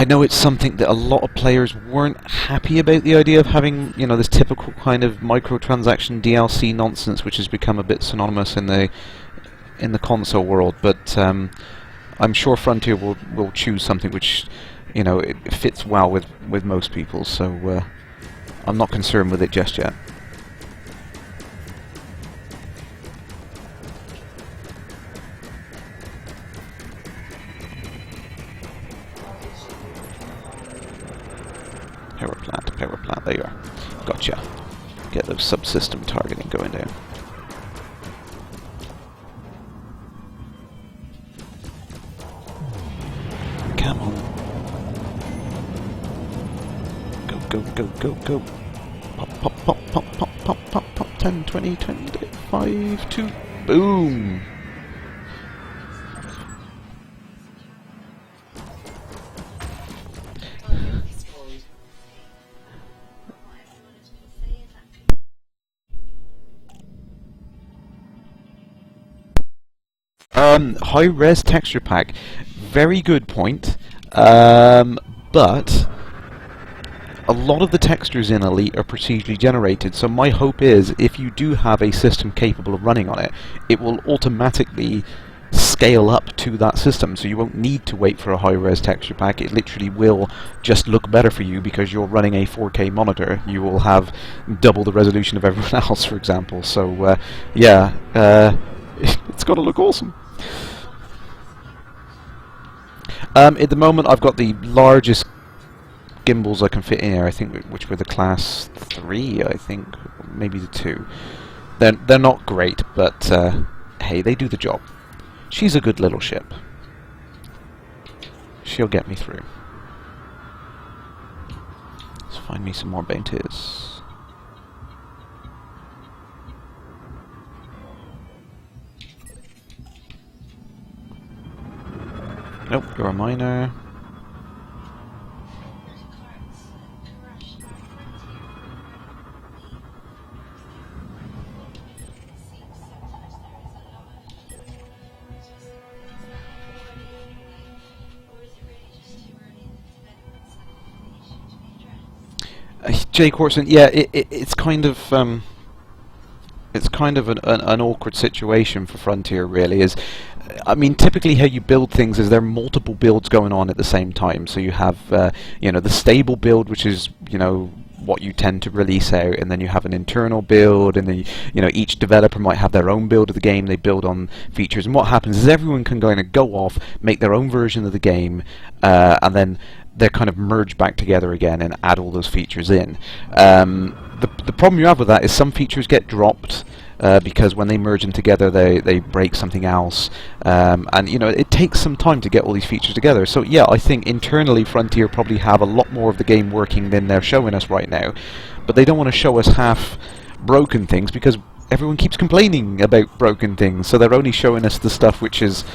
know it's something that a lot of players weren't happy about, the idea of having, this typical kind of microtransaction DLC nonsense, which has become a bit synonymous in the console world. But I'm sure Frontier will choose something which, it fits well with most people. So. I'm not concerned with it just yet. Power plant, there you are. Gotcha. Get those subsystem targeting going down. Come on. Go. Pop. 10, 20, 25, 2. Boom! High-res texture pack. Very good point. But a lot of the textures in Elite are procedurally generated, so my hope is if you do have a system capable of running on it, it will automatically scale up to that system, so you won't need to wait for a high-res texture pack. It literally will just look better for you because you're running a 4K monitor. You will have double the resolution of everyone else, for example. So, yeah, it's got to look awesome. At the moment, I've got the largest gimbals I can fit in here, I think, which were the class 3, I think, maybe the 2. They're not great, but hey, they do the job. She's a good little ship. She'll get me through. Let's find me some more bounties. Nope, you're a miner. Jay Corson, yeah, it's kind of an awkward situation for Frontier, really. Is, I mean, typically how you build things is there are multiple builds going on at the same time. So you have, the stable build, which is, what you tend to release out, and then you have an internal build, and then each developer might have their own build of the game. They build on features, and what happens is everyone can kind of go off, make their own version of the game, and then they're kind of merged back together again and add all those features in. The problem you have with that is some features get dropped because when they merge them together they break something else, and it takes some time to get all these features together. So yeah, I think internally Frontier probably have a lot more of the game working than they're showing us right now, but they don't want to show us half broken things because everyone keeps complaining about broken things, so they're only showing us the stuff which is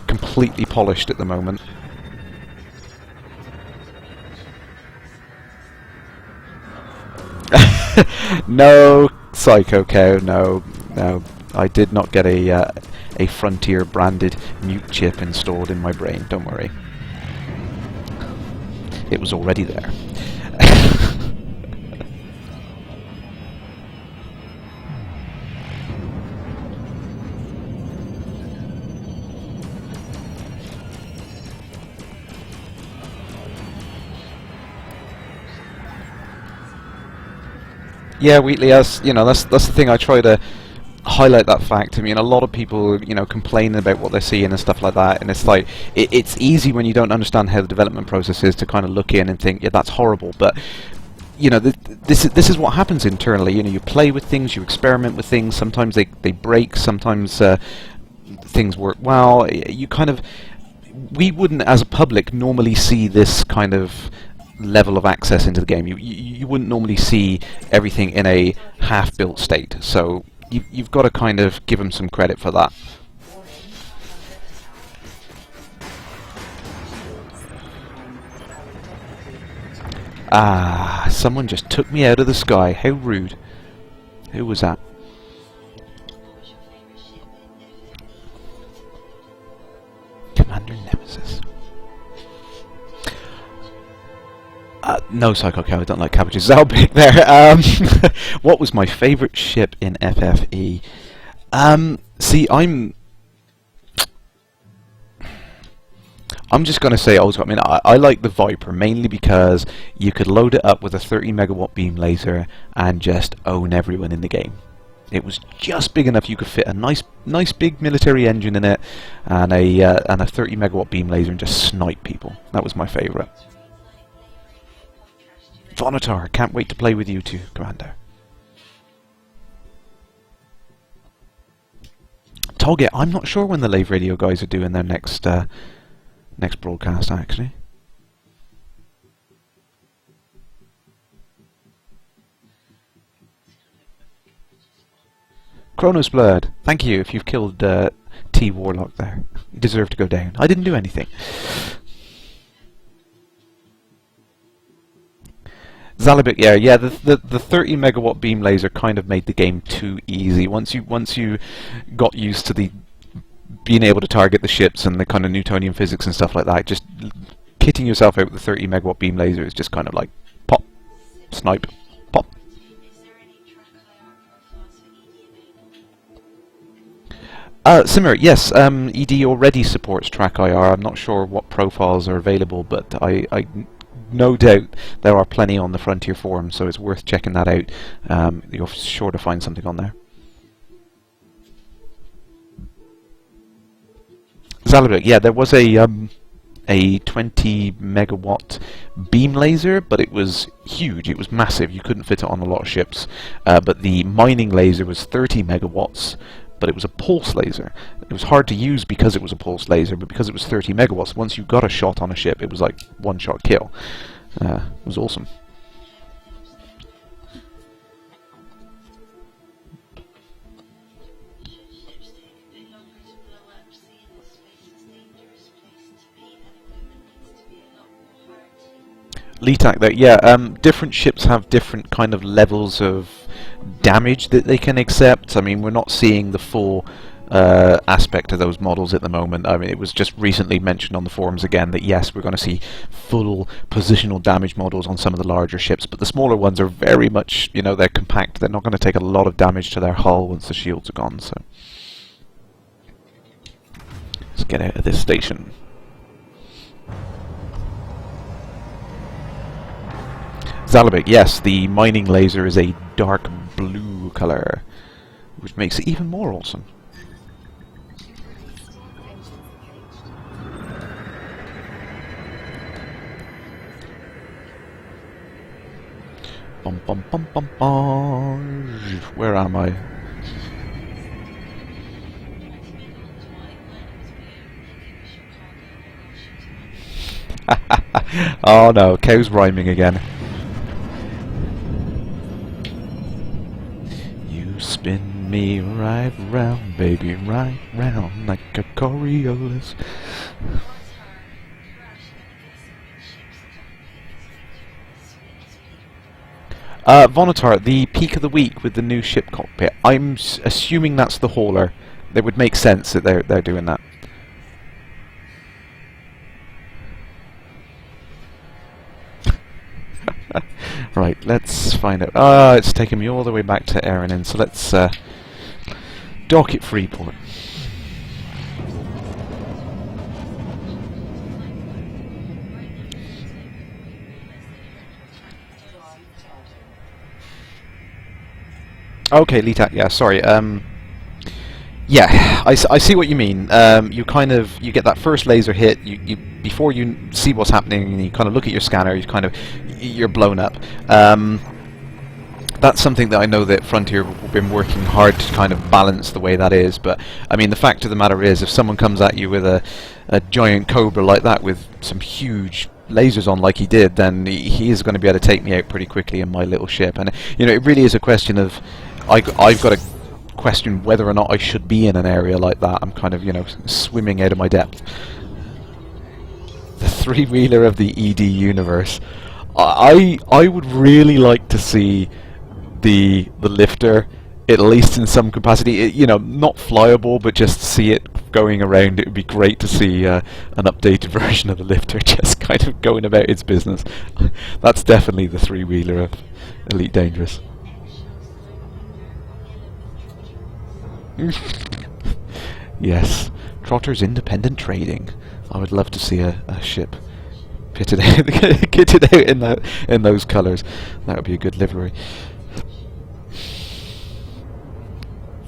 completely polished at the moment. No, Psycho Cow, no. I did not get a Frontier branded mute chip installed in my brain, don't worry. It was already there. Yeah, Wheatley, that's the thing. I try to highlight that fact. I mean, a lot of people, complain about what they're seeing and stuff like that, and it's like it's easy when you don't understand how the development process is to kind of look in and think, yeah, that's horrible. But this is what happens internally. You play with things, you experiment with things. Sometimes they break. Sometimes things work well. We wouldn't, as a public, normally see this kind of level of access into the game. You wouldn't normally see everything in a half-built state, so you've got to kind of give them some credit for that. Ah, someone just took me out of the sky. How rude. Who was that? Commander Nemesis. No, Psycho Cow, I don't like cabbages. I'll be there. What was my favourite ship in FFE? See, I'm just going to say old school. I mean, I like the Viper mainly because you could load it up with a 30 megawatt beam laser and just own everyone in the game. It was just big enough you could fit a nice big military engine in it and a 30 megawatt beam laser and just snipe people. That was my favourite. Vonatar, can't wait to play with you too, Commander. Target, I'm not sure when the Lave Radio guys are doing their next broadcast, actually. Chronos Blood, thank you if you've killed T Warlock there. You deserve to go down. I didn't do anything. Zalibik, yeah. The 30 megawatt beam laser kind of made the game too easy. Once you got used to the being able to target the ships and the kind of Newtonian physics and stuff like that, just kitting yourself out with the 30 megawatt beam laser is just kind of like pop, snipe, pop. Simmer, yes, ED already supports track IR. I'm not sure what profiles are available, but I no doubt there are plenty on the Frontier forum, so it's worth checking that out. You're sure to find something on there. Zalibik, yeah, there was a 20 megawatt beam laser, but it was huge. It was massive. You couldn't fit it on a lot of ships. But the mining laser was 30 megawatts, but it was a pulse laser. It was hard to use because it was a pulse laser, but because it was 30 megawatts, once you got a shot on a ship, it was like one-shot kill. It was awesome. Litak, though, yeah, different ships have different kind of levels of damage that they can accept. I mean, we're not seeing the full aspect of those models at the moment. I mean, it was just recently mentioned on the forums again that yes, we're going to see full positional damage models on some of the larger ships, but the smaller ones are very much, you know, they're compact. They're not going to take a lot of damage to their hull once the shields are gone. So let's get out of this station. Zalabik, yes, the mining laser is a dark blue colour, which makes it even more awesome. Bum bum bum bum bum. Where am I? Oh no, cow's rhyming again. You spin me right round, baby, right round like a Coriolis. Vonatar, the peak of the week with the new ship cockpit. I'm assuming that's the hauler. It would make sense that they're doing that. Right, let's find out. Ah, it's taken me all the way back to Erin, so let's dock at Freeport. Okay, Litak, yeah, sorry. Yeah, I see what you mean. You get that first laser hit. You before you see what's happening, you kind of look at your scanner. You're blown up. That's something that I know that Frontier have been working hard to kind of balance the way that is. But I mean, the fact of the matter is, if someone comes at you with a giant Cobra like that with some huge lasers on like he did, then he is going to be able to take me out pretty quickly in my little ship. And you know, it really is a question of I've got to question whether or not I should be in an area like that. I'm kind of, you know, swimming out of my depth. The three-wheeler of the ED universe. I would really like to see the lifter, at least in some capacity. You know, not flyable, but just see it going around. It would be great to see an updated version of the lifter just kind of going about its business. That's definitely the three-wheeler of Elite Dangerous. Yes, Trotter's independent trading. I would love to see a ship kitted out in those colours. That would be a good livery.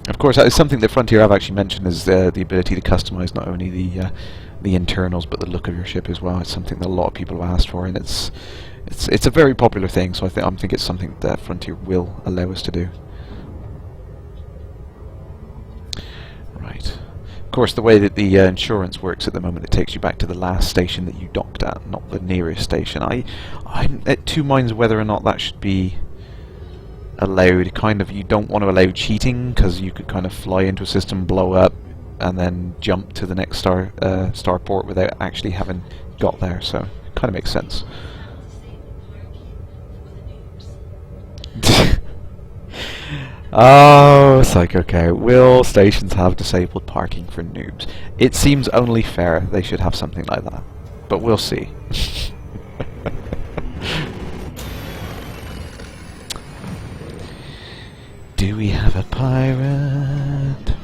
Of course, that is something that Frontier have actually mentioned, is the ability to customise not only the internals but the look of your ship as well. It's something that a lot of people have asked for, and it's a very popular thing. So I think it's something that Frontier will allow us to do. Right. Of course, the way that the insurance works at the moment, it takes you back to the last station that you docked at, not the nearest station. I'm at two minds whether or not that should be allowed. Kind of, you don't want to allow cheating, because you could kind of fly into a system, blow up, and then jump to the next starport without actually having got there. So it kind of makes sense. Oh, Psycho Cow. Will stations have disabled parking for noobs? It seems only fair they should have something like that. But we'll see. Do we have a pirate?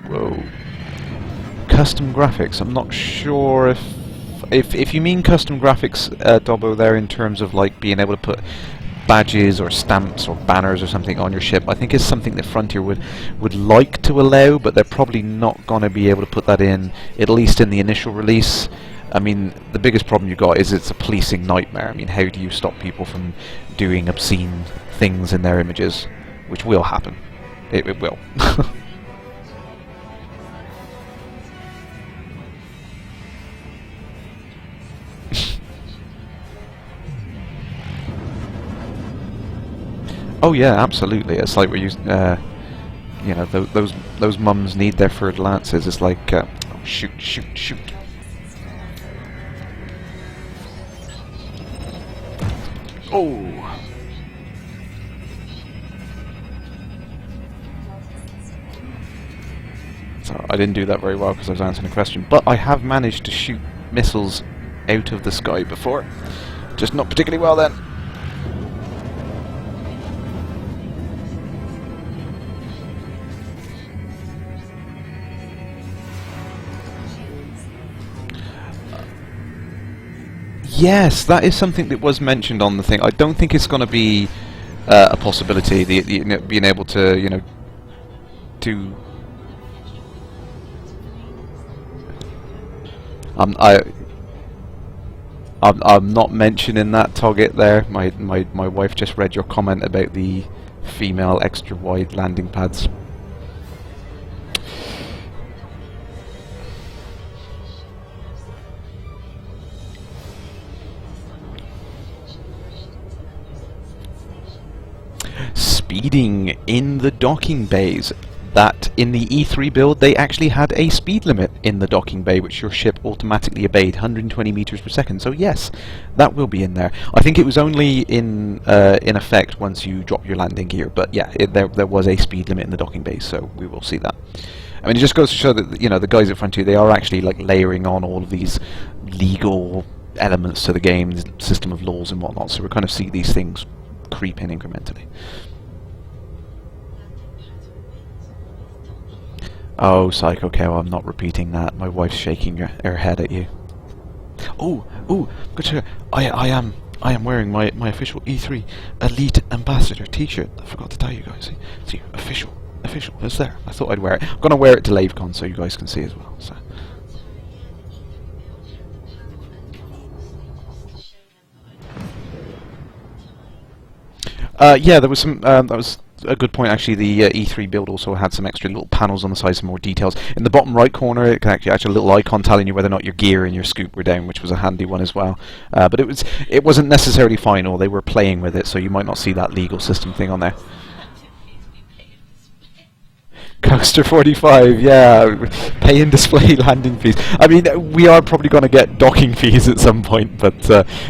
Whoa. Custom graphics. I'm not sure if you mean custom graphics, Dobbo, there in terms of like being able to put badges or stamps or banners or something on your ship, I think is something that Frontier would like to allow, but they're probably not going to be able to put that in, at least in the initial release. I mean, the biggest problem you've got is it's a policing nightmare. I mean, how do you stop people from doing obscene things in their images? Which will happen. It will. Oh yeah, absolutely. It's like we're using, you know, those mums need their third lances. It's like, oh, shoot, shoot, shoot. Oh. So I didn't do that very well because I was answering a question, but I have managed to shoot missiles out of the sky before. Just not particularly well then. Yes, that is something that was mentioned on the thing. I don't think it's going to be a possibility. You know, being able to, you know, do. I'm not mentioning that target there. My wife just read your comment about the female extra wide landing pads. Speeding in the docking bays. That in the E3 build they actually had a speed limit in the docking bay which your ship automatically obeyed, 120 meters per second. So yes, that will be in there. I think it was only in effect once you drop your landing gear, but yeah, there was a speed limit in the docking bays, so we will see that. I mean, it just goes to show that, you know, the guys at front of you, they are actually like layering on all of these legal elements to the game, the system of laws and whatnot. So we kind of see these things creep in incrementally. Oh, Psycho Cow, I'm not repeating that. My wife's shaking her head at you. Oh, good to I am wearing my official E3 Elite Ambassador T-shirt. I forgot to tell you guys. See, official. It's there. I thought I'd wear it. I'm gonna wear it to LaveCon so you guys can see as well. So. Yeah, there was some. That was a good point actually. The E3 build also had some extra little panels on the side, some more details. In the bottom right corner, it can actually a little icon telling you whether or not your gear and your scoop were down, which was a handy one as well. But it wasn't necessarily final. They were playing with it, so you might not see that legal system thing on there. Coaster 45, yeah, pay and display landing fees. I mean, we are probably going to get docking fees at some point, but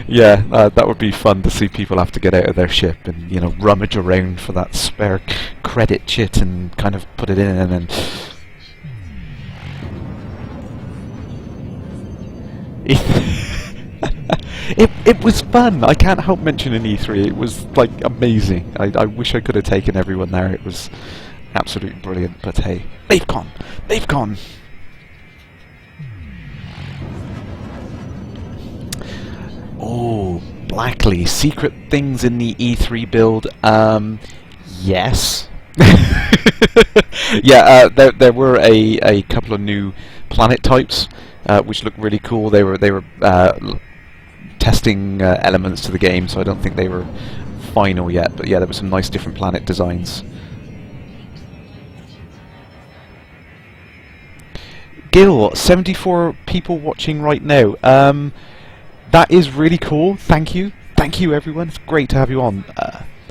yeah, that would be fun to see people have to get out of their ship and, you know, rummage around for that spare credit chit and kind of put it in and then... It was fun. I can't help mentioning E3. It was, like, amazing. I wish I could have taken everyone there. It was... absolutely brilliant, but hey, LaveCon! Oh, Blackley, secret things in the E3 build. Yes. Yeah, there were a couple of new planet types, which looked really cool. They were testing elements to the game, so I don't think they were final yet. But yeah, there were some nice different planet designs. Gil, 74 people watching right now. That is really cool. Thank you everyone. It's great to have you on.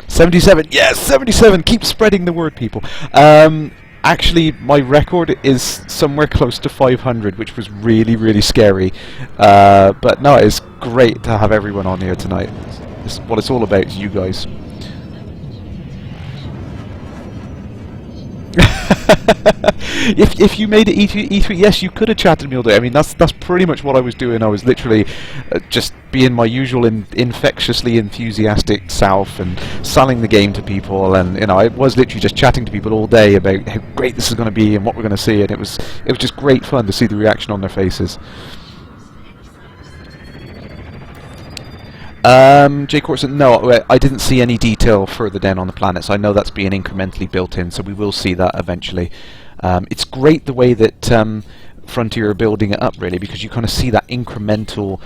77, yes, 77. Keep spreading the word, people. Actually, my record is somewhere close to 500, which was really scary. But no, it's great to have everyone on here tonight. What it's all about is you guys. If you made it E3, yes, you could have chatted me all day. I mean, that's pretty much what I was doing. I was literally just being my usual infectiously enthusiastic self and selling the game to people, and you know, I was literally just chatting to people all day about how great this is going to be and what we're going to see, and it was just great fun to see the reaction on their faces. Jay Corson, no, I didn't see any detail further down on the planets. I know that's being incrementally built in, so we will see that eventually. It's great the way that Frontier are building it up, really, because you kind of see that incremental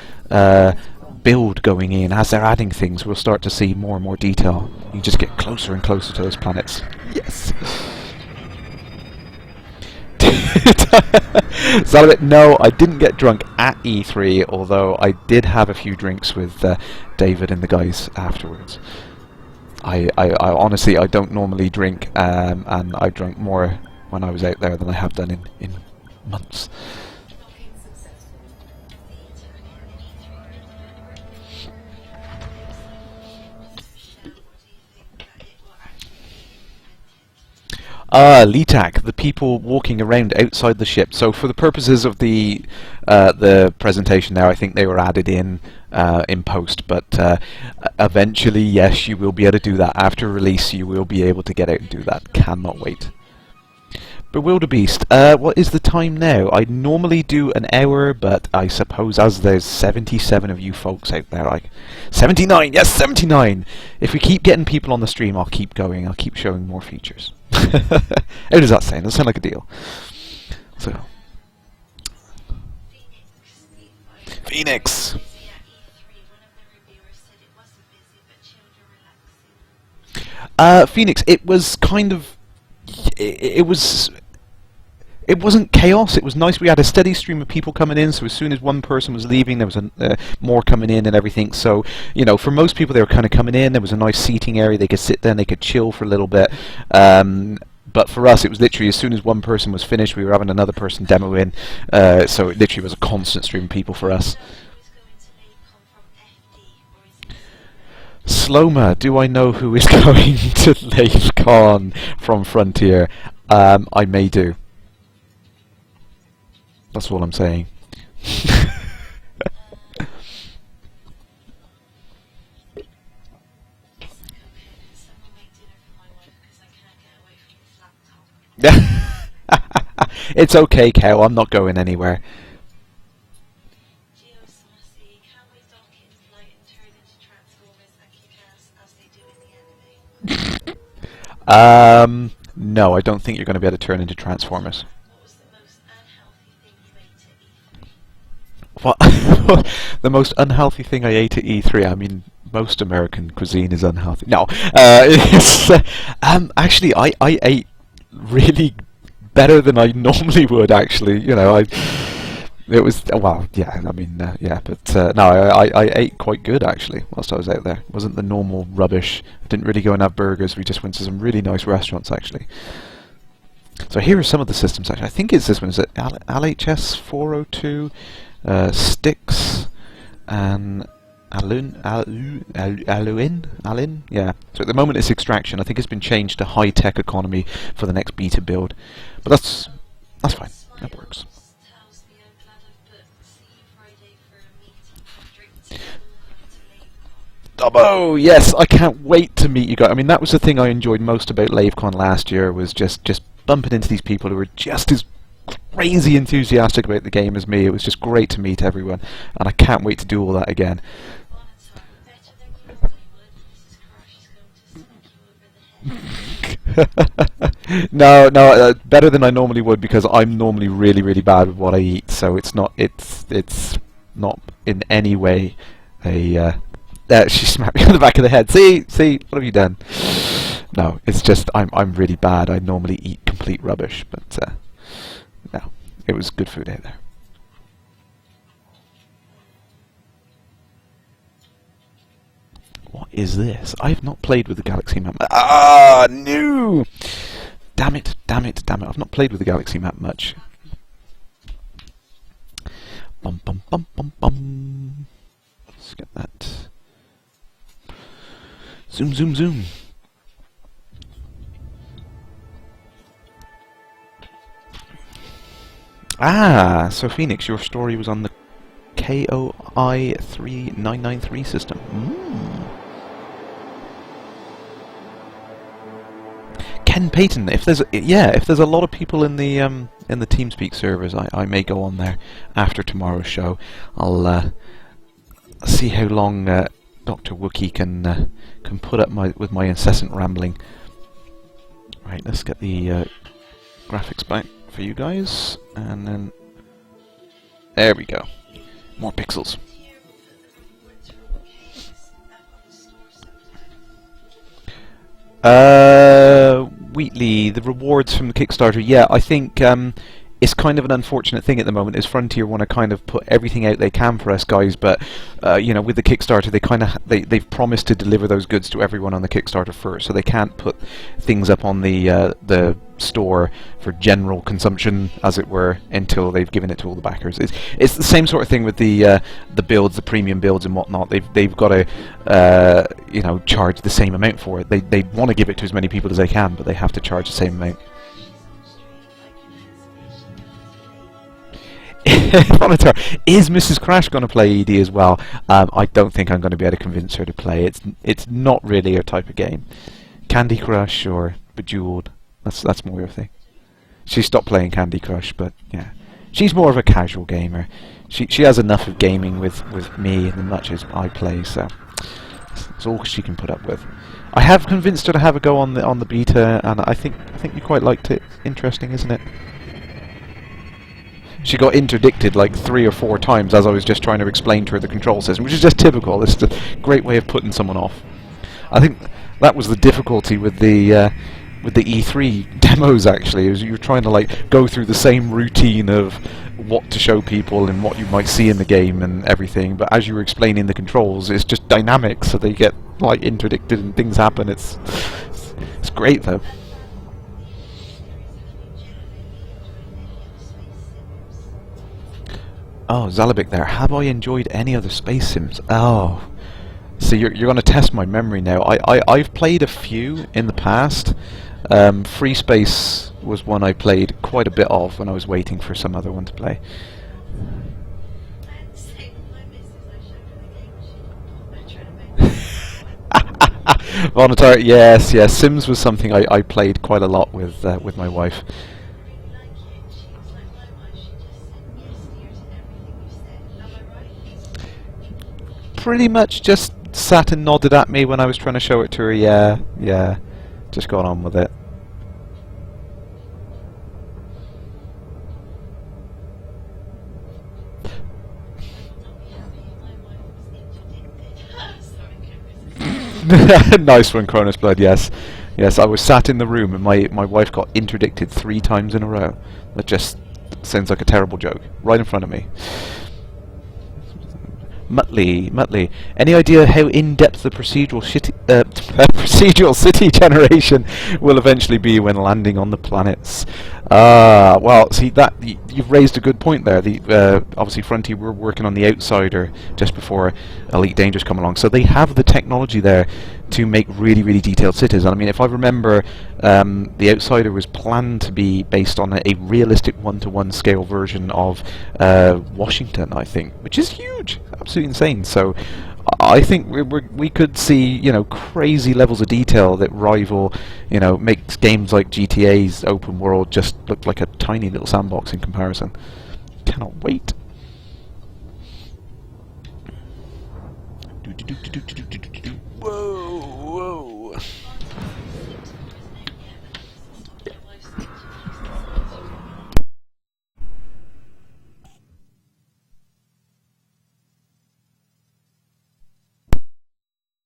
build going in. As they're adding things, we'll start to see more and more detail. You just get closer and closer to those planets. Yes! No, I didn't get drunk at E3, although I did have a few drinks with David and the guys afterwards. I honestly, I don't normally drink, and I drank more when I was out there than I have done in months. LETAC, the people walking around outside the ship. So for the purposes of the presentation there, I think they were added in post, but eventually, yes, you will be able to do that. After release, you will be able to get out and do that. Cannot wait. Bewilderbeast, what is the time now? I normally do an hour, but I suppose as there's 77 of you folks out there, 79, yes, 79! If we keep getting people on the stream, I'll keep going, I'll keep showing more features. How does that sound? Does that sound like a deal? So, Phoenix! Phoenix, it was kind of... It wasn't chaos, it was nice. We had a steady stream of people coming in, so as soon as one person was leaving, there was more coming in and everything. So, you know, for most people, they were kind of coming in, there was a nice seating area, they could sit there and they could chill for a little bit. But for us, it was literally as soon as one person was finished, we were having another person demo in, so it literally was a constant stream of people for us. Sloma, do I know who is going to LaveCon from Frontier? I may do. That's all I'm saying. It's okay, Cow, I'm not going anywhere. No, I don't think you're going to be able to turn into Transformers. What? The most unhealthy thing I ate at E3? I mean, most American cuisine is unhealthy. No, actually, I ate really better than I normally would. Actually, you know, it was well, yeah. I mean, yeah, but no, I ate quite good actually whilst I was out there. It wasn't the normal rubbish. I didn't really go and have burgers. We just went to some really nice restaurants actually. So here are some of the systems actually. I think it's this one. Is it LHS 402? Styx and Alun, yeah. So at the moment it's extraction. I think it's been changed to high-tech economy for the next beta build, but that's fine. That works. Dobbo, yes, I can't wait to meet you guys. I mean, that was the thing I enjoyed most about LaveCon last year, was just bumping into these people who were just as crazy enthusiastic about the game as me. It was just great to meet everyone, and I can't wait to do all that again. No, better than I normally would, because I'm normally really, really bad with what I eat. So it's not in any way a. She smacked me on the back of the head. See, what have you done? No, it's just I'm really bad. I normally eat complete rubbish, but no, it was good food out there. What is this? I've not played with the Galaxy map. Ah, no! Damn it! I've not played with the Galaxy map much. Bum bum bum bum bum. Let's get that. Zoom. Ah, so Phoenix, your story was on the KOI 3993 system. Ken Payton, if there's a lot of people in the TeamSpeak servers, I may go on there after tomorrow's show. I'll see how long Dr. Wookie can put up with my incessant rambling. Right, let's get the graphics back for you guys, and then there we go. More pixels. Wheatley, the rewards from the Kickstarter. Yeah, I think it's kind of an unfortunate thing at the moment. Is Frontier want to kind of put everything out they can for us guys, but you know, with the Kickstarter, they've promised to deliver those goods to everyone on the Kickstarter first, so they can't put things up on the store for general consumption, as it were, until they've given it to all the backers. It's the same sort of thing with the builds, the premium builds and whatnot. They've got to you know, charge the same amount for it. They want to give it to as many people as they can, but they have to charge the same amount. Is Mrs. Crash going to play ED as well? I don't think I'm going to be able to convince her to play. It's not really her type of game. Candy Crush or Bejeweled, that's more her thing. She stopped playing Candy Crush, but yeah, she's more of a casual gamer. She has enough of gaming with me and as much as I play, so that's all she can put up with. I have convinced her to have a go on the beta, and I think you quite liked it. Interesting, isn't it? She got interdicted like 3 or 4 times as I was just trying to explain to her the control system, which is just typical. It's a great way of putting someone off. I think that was the difficulty with the E3 demos, actually, is you were trying to like go through the same routine of what to show people and what you might see in the game and everything, but as you were explaining the controls, it's just dynamic, so they get like interdicted and things happen. It's great though. Oh, Zalabik there. Have I enjoyed any other Space Sims? Oh. So you're going to test my memory now. I've played a few in the past. Free Space was one I played quite a bit of when I was waiting for some other one to play. Vonatar, yes. Sims was something I played quite a lot with my wife. Pretty much just sat and nodded at me when I was trying to show it to her. Yeah, just got on with it. Nice one, Cronus Blood, yes. Yes, I was sat in the room and my wife got interdicted 3 times in a row. That just sounds like a terrible joke. Right in front of me. Muttley. Any idea how in-depth the procedural city generation will eventually be when landing on the planets? Well, see, that you've raised a good point there. Obviously Frontier were working on the Outsider just before Elite Dangerous come along, so they have the technology there to make really, really detailed cities. And I mean, if I remember, the Outsider was planned to be based on a realistic 1-to-1 scale version of Washington, I think, which is huge, absolutely insane. So I think we could see, you know, crazy levels of detail that rival, you know, makes games like GTA's open world just look like a tiny little sandbox in comparison. Cannot wait. Whoa.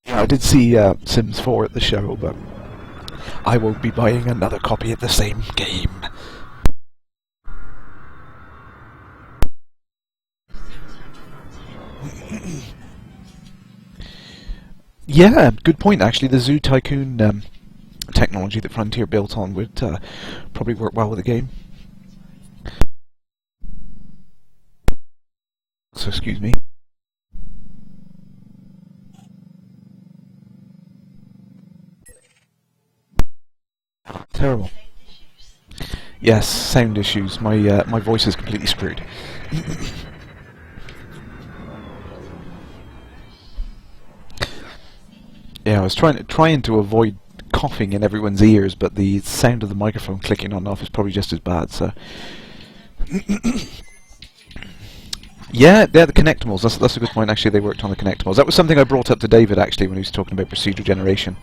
Yeah, I did see Sims 4 at the show, but I won't be buying another copy of the same game. Yeah, good point actually. The Zoo Tycoon technology that Frontier built on would probably work well with the game. So excuse me. Terrible. Yes, sound issues. My voice is completely screwed. Yeah, I was trying to avoid coughing in everyone's ears, but the sound of the microphone clicking on and off is probably just as bad. So, yeah, they're the connectables. That's a good point. Actually, they worked on the connectables. That was something I brought up to David actually when he was talking about procedural generation.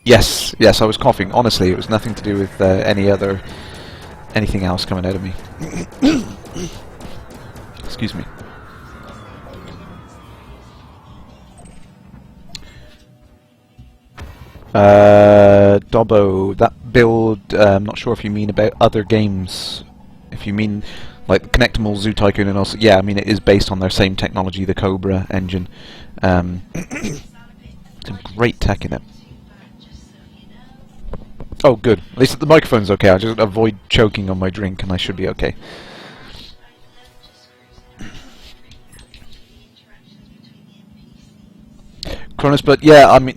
Yes, I was coughing. Honestly, it was nothing to do with anything else coming out of me. Excuse me. Dobbo, that build, I'm not sure if you mean about other games. If you mean like Connectimal, Zoo Tycoon, and also, yeah, I mean it is based on their same technology, the Cobra engine. Some great tech in it. Oh, good. At least the microphone's okay. I just avoid choking on my drink, and I should be okay. Cronus, but yeah, I mean,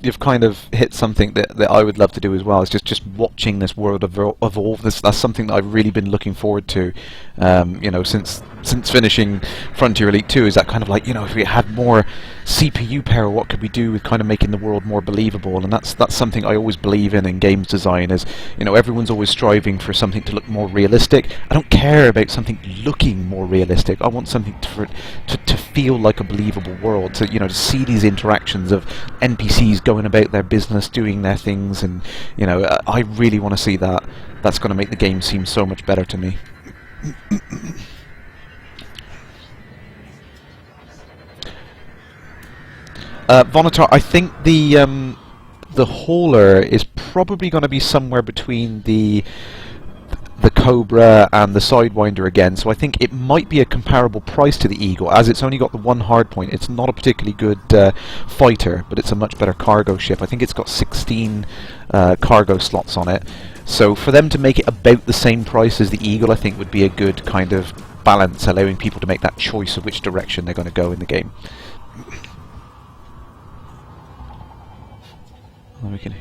you've kind of hit something that I would love to do as well. It's just watching this world evolve. That's something that I've really been looking forward to, you know, since finishing Frontier Elite 2. Is that kind of like, you know, if we had more CPU power, what could we do with kind of making the world more believable? And that's something I always believe in games design. Is, you know, everyone's always striving for something to look more realistic. I don't care about something looking more realistic. I want something to feel like a believable world. To, you know, to see these interactions of NPCs going about their business, doing their things, and, you know, I really want to see that. That's going to make the game seem so much better to me. Vonatar, I think the hauler is probably going to be somewhere between the Cobra and the Sidewinder again, so I think it might be a comparable price to the Eagle, as it's only got the one hardpoint. It's not a particularly good fighter, but it's a much better cargo ship. I think it's got 16 cargo slots on it, so for them to make it about the same price as the Eagle, I think would be a good kind of balance, allowing people to make that choice of which direction they're going to go in the game. We can.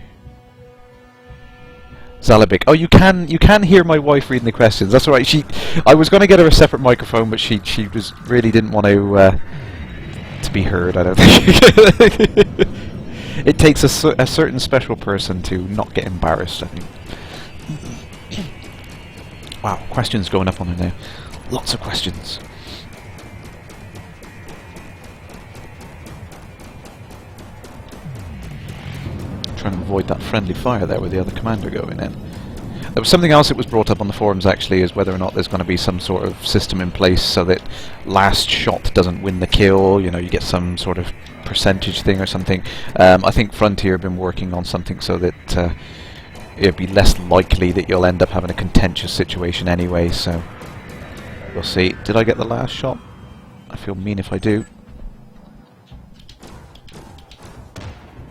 Zalabik. Oh, you can hear my wife reading the questions. That's all right. I was going to get her a separate microphone, but she really didn't want to be heard. I don't think. It takes a certain special person to not get embarrassed, I think. Wow, questions going up on her now. Lots of questions. Trying to avoid that friendly fire there with the other commander going in. There was something else that was brought up on the forums actually, is whether or not there's going to be some sort of system in place so that last shot doesn't win the kill. You know, you get some sort of percentage thing or something. I think Frontier have been working on something so that it'd be less likely that you'll end up having a contentious situation anyway, so we'll see. Did I get the last shot? I feel mean if I do.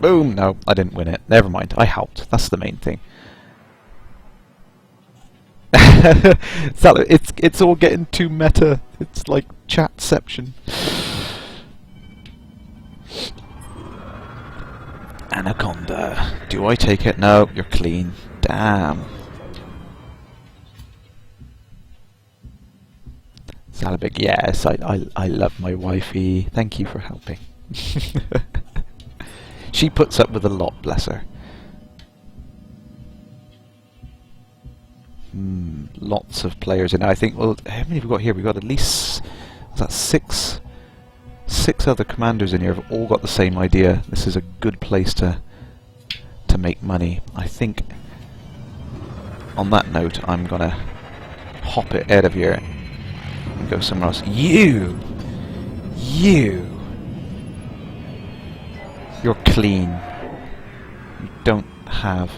Boom! No, I didn't win it. Never mind. I helped. That's the main thing. It's all getting too meta. It's like chatception. Anaconda. Do I take it? No, you're clean. Damn. Zalabik, yes, I love my wifey. Thank you for helping. She puts up with a lot, bless her. Lots of players in it. I think, well, how many have we got here? We've got at least, is that six other commanders in here have all got the same idea. This is a good place to make money. I think, on that note, I'm going to hop it out of here and go somewhere else. You! You're clean. You don't have...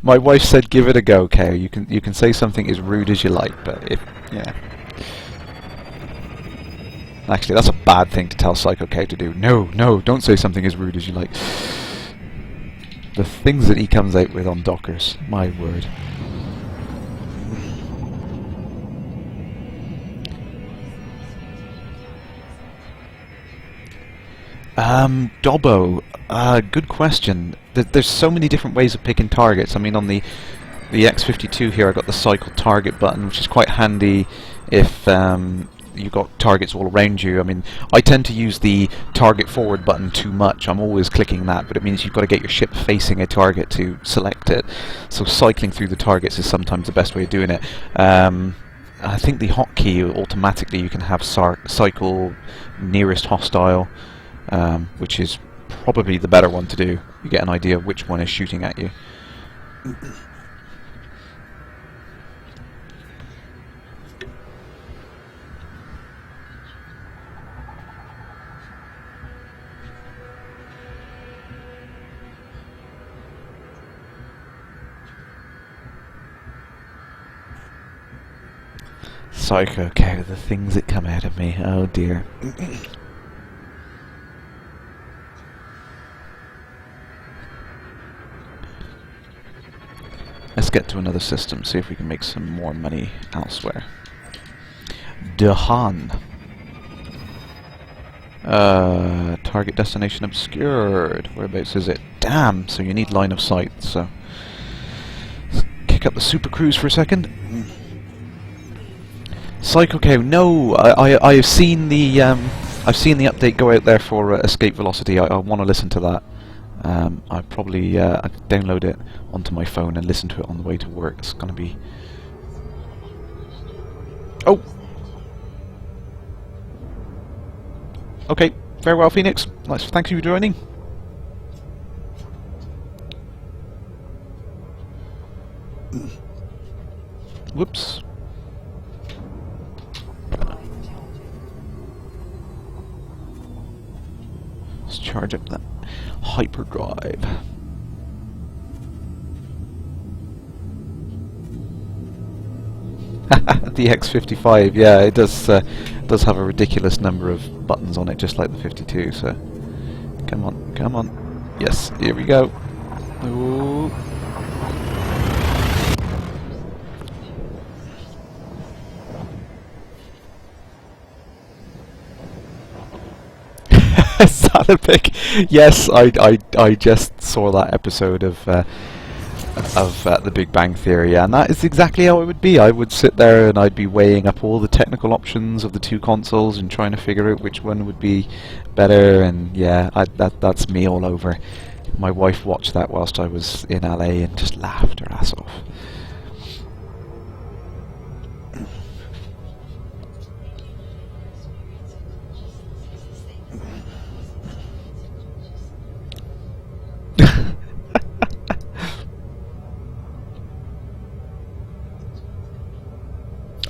My wife said give it a go, Kay. You can say something as rude as you like, but yeah. Actually, that's a bad thing to tell Psycho K to do. No, don't say something as rude as you like. The things that he comes out with on Dockers, my word. Dobbo, good question. There's so many different ways of picking targets. I mean, on the X52 here, I got the cycle target button, which is quite handy if you've got targets all around you. I mean, I tend to use the target forward button too much. I'm always clicking that, but it means you've got to get your ship facing a target to select it. So cycling through the targets is sometimes the best way of doing it. I think the hotkey, automatically you can have cycle nearest hostile, which is probably the better one to do. You get an idea of which one is shooting at you. Psycho cow, the things that come out of me. Oh dear. Let's get to another system, see if we can make some more money elsewhere. Dahan. Target destination obscured. Whereabouts is it? Damn, so you need line of sight, so... Let's kick up the super cruise for a second. Psycho cow, no! I've seen the update go out there for escape velocity. I want to listen to that. I probably I'd download it onto my phone and listen to it on the way to work. It's gonna be... Oh! Okay, farewell Phoenix. Nice, thank you for joining. Whoops. Let's charge up that hyperdrive. The X55, yeah, it does have a ridiculous number of buttons on it, just like the 52. So, come on, come on. Yes, here we go. Ooh. Salopik. Yes, I just saw that episode of The Big Bang Theory, and that is exactly how it would be. I would sit there and I'd be weighing up all the technical options of the two consoles and trying to figure out which one would be better. And yeah, that's me all over. My wife watched that whilst I was in LA and just laughed her ass off.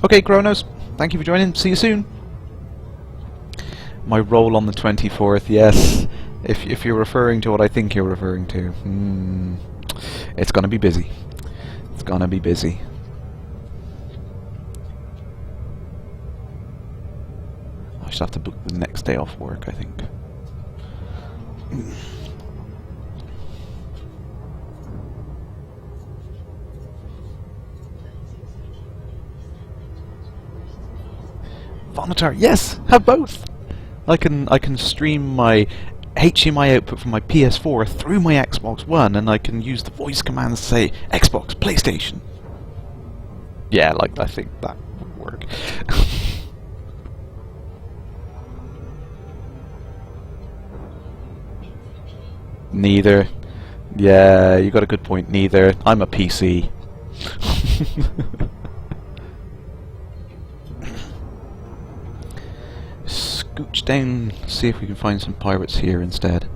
Okay, Kronos, thank you for joining. See you soon. My roll on the 24th, yes. If you're referring to what I think you're referring to, it's gonna be busy. It's gonna be busy. I should have to book the next day off work, I think. Monitor, yes, have both. I can stream my HDMI output from my PS4 through my Xbox One, and I can use the voice commands to say Xbox, PlayStation. Yeah, like I think that would work. Neither. Yeah, you got a good point. Neither. I'm a PC. Scooch down, see if we can find some pirates here instead.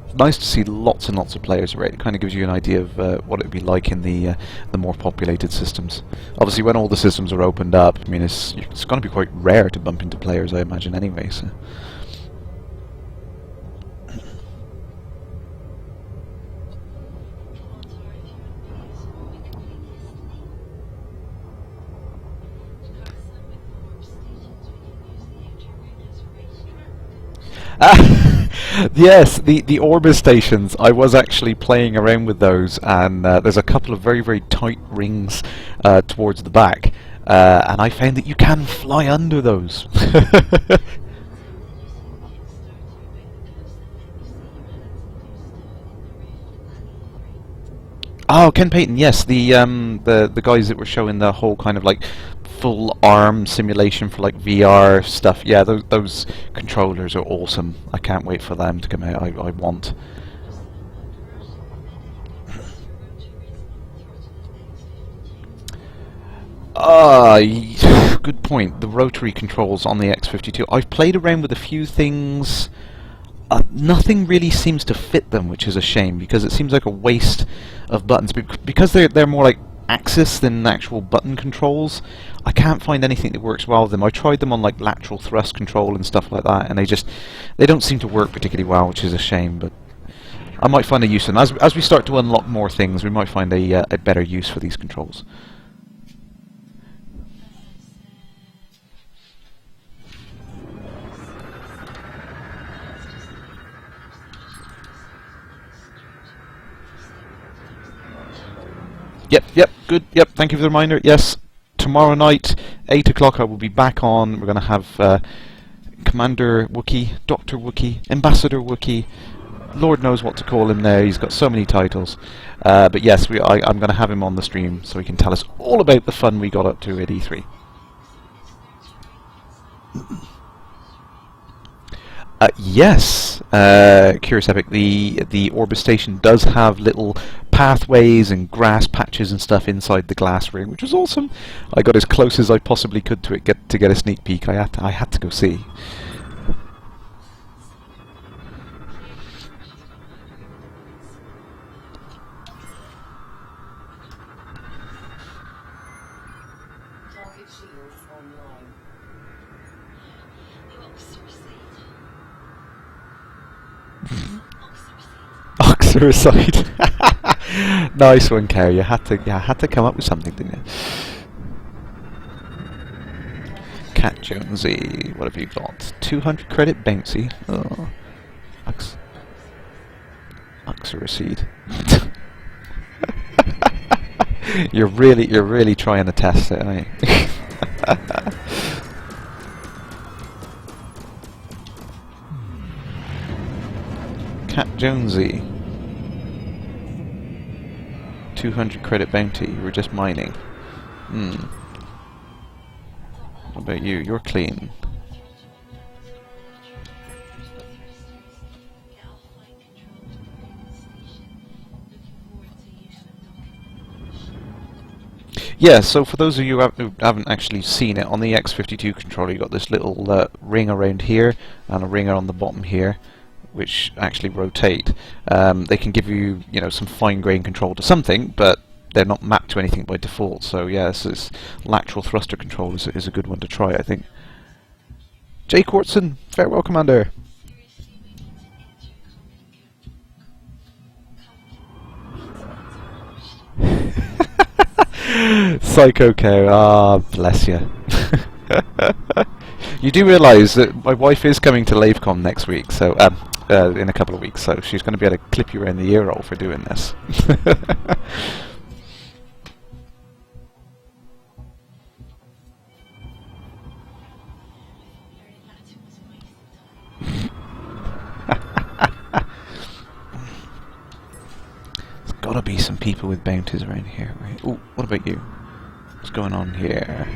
It's nice to see lots and lots of players around. It kind of gives you an idea of what it would be like in the more populated systems. Obviously, when all the systems are opened up, I mean, it's going to be quite rare to bump into players, I imagine, anyway. So. Yes, the Orbis stations, I was actually playing around with those, and there's a couple of very, very tight rings towards the back, and I found that you can fly under those. Oh, Ken Payton, yes, the guys that were showing the whole kind of like full arm simulation for like VR stuff. Yeah, those controllers are awesome. I can't wait for them to come out. I want. Good point. The rotary controls on the X52. I've played around with a few things. Nothing really seems to fit them, which is a shame, because it seems like a waste of buttons. Because they're more like axis than actual button controls, I can't find anything that works well with them. I tried them on like lateral thrust control and stuff like that, and they don't seem to work particularly well, which is a shame. But I might find a use for them. As we start to unlock more things, we might find a better use for these controls. Yep, good. Yep, thank you for the reminder. Yes, tomorrow night, 8 o'clock, I will be back on. We're going to have Commander Wookiee, Dr. Wookiee, Ambassador Wookiee. Lord knows what to call him now. He's got so many titles. But yes, I'm going to have him on the stream so he can tell us all about the fun we got up to at E3. Yes, Curious Epic, the Orbis station does have little pathways and grass patches and stuff inside the glass ring, which was awesome. I got as close as I possibly could to it to get a sneak peek. I had to go see. Oxyricide. Nice one, Kerry. You had to come up with something, didn't you? Cat Jonesy, what have you got? 200 credit bouncy. Oh, Oxyricide. You're really trying to test it, aren't you? Cat Jonesy. 200 credit bounty. You were just mining. What about you? You're clean. Yeah, so for those of you who haven't actually seen it, on the X52 controller you got this little ring around here and a ring on the bottom here, which actually rotate. They can give you, some fine-grained control to something, but they're not mapped to anything by default. So yes, this lateral thruster control is a good one to try, I think. Jay Courtson, farewell, Commander. Psycho Cow, ah, bless you. You do realise that my wife is coming to LaveCon next week, so in a couple of weeks, so she's going to be able to clip you around the ear roll for doing this. There's got to be some people with bounties around here, right? Oh, what about you? What's going on here?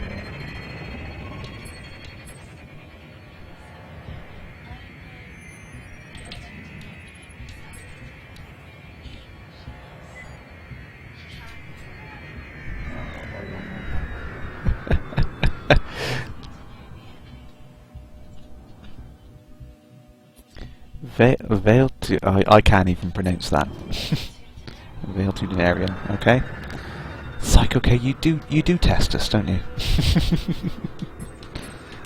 I can't even pronounce that. Veiltunarian, okay. Psycho K, you do test us, don't you?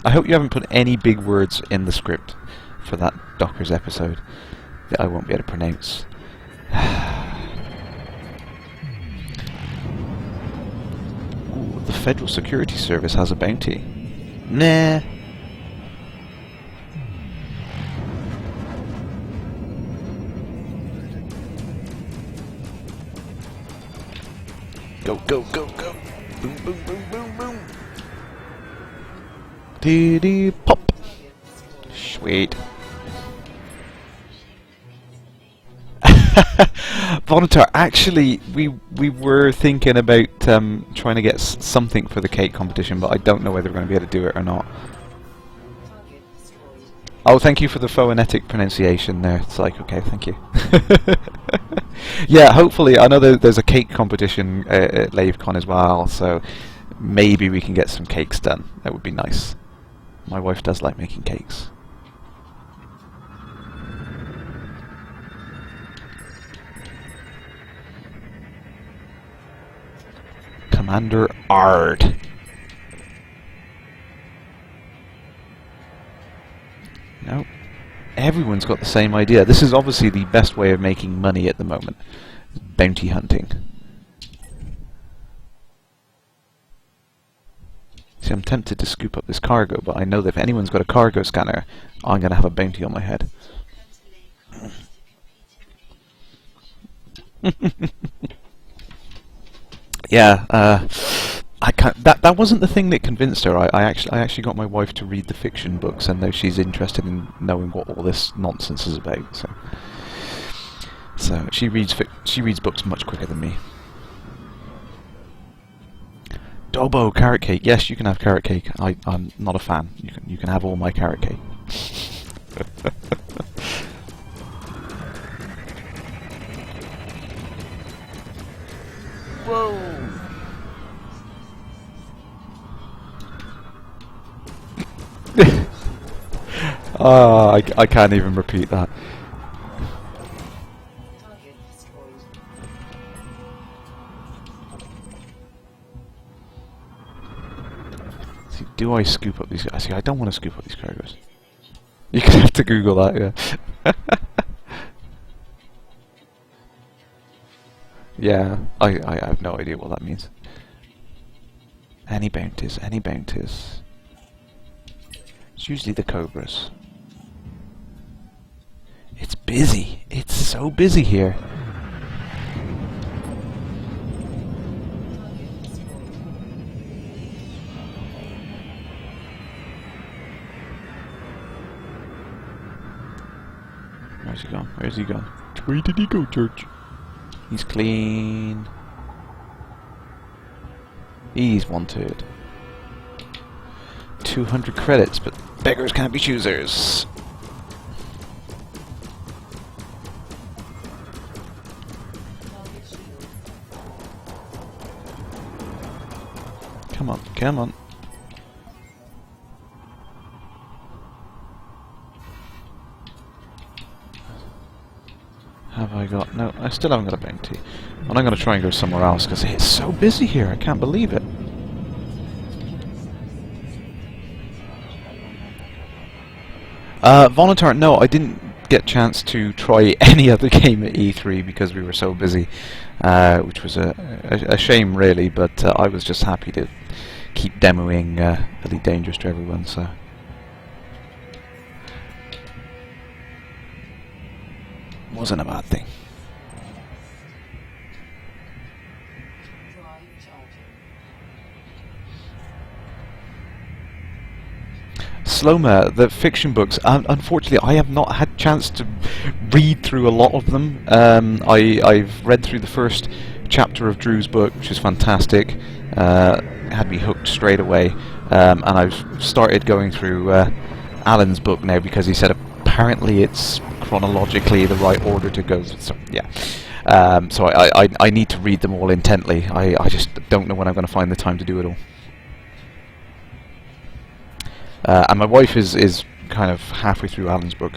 I hope you haven't put any big words in the script for that Dockers episode that I won't be able to pronounce. Ooh, the Federal Security Service has a bounty. Nah. Go, go, go, go! Boom, boom, boom, boom, boom! Dee pop! Sweet. Volunteer, actually, we were thinking about trying to get something for the cake competition, but I don't know whether we're going to be able to do it or not. Oh, thank you for the phonetic pronunciation there. It's like, okay, thank you. Yeah, hopefully, I know there's a cake competition at LaveCon as well, so maybe we can get some cakes done. That would be nice. My wife does like making cakes. Commander Ard. No. Everyone's got the same idea. This is obviously the best way of making money at the moment. Bounty hunting. See, I'm tempted to scoop up this cargo, but I know that if anyone's got a cargo scanner, I'm going to have a bounty on my head. Yeah, I can't. That wasn't the thing that convinced her. I actually got my wife to read the fiction books, and now she's interested in knowing what all this nonsense is about. So she reads books much quicker than me. Dobo carrot cake. Yes, you can have carrot cake. I'm not a fan. You can have all my carrot cake. Whoa. I can't even repeat that. See, do I scoop up these guys? See, I don't want to scoop up these cargoes. You're gonna have to Google that, yeah. Yeah, I have no idea what that means. Any bounties, any bounties. It's usually the cobras. It's busy. It's so busy here. Where's he gone? Where's he gone? Where did he go, George? He's clean. He's wanted. 200 credits, but beggars can't be choosers. Come on, come on. Have I got... No, I still haven't got a bounty. And I'm going to try and go somewhere else, because it's so busy here, I can't believe it. Volunteer, no, I didn't get a chance to try any other game at E3 because we were so busy, which was a shame really, but I was just happy to keep demoing Elite Dangerous to everyone, so... Wasn't a bad thing. Sloma, the fiction books, unfortunately I have not had a chance to read through a lot of them. I've read through the first chapter of Drew's book, which is fantastic. Had me hooked straight away. And I've started going through Alan's book now because he said apparently it's chronologically the right order to go. So yeah, so I need to read them all intently. I just don't know when I'm going to find the time to do it all. And my wife is kind of halfway through Alan's book.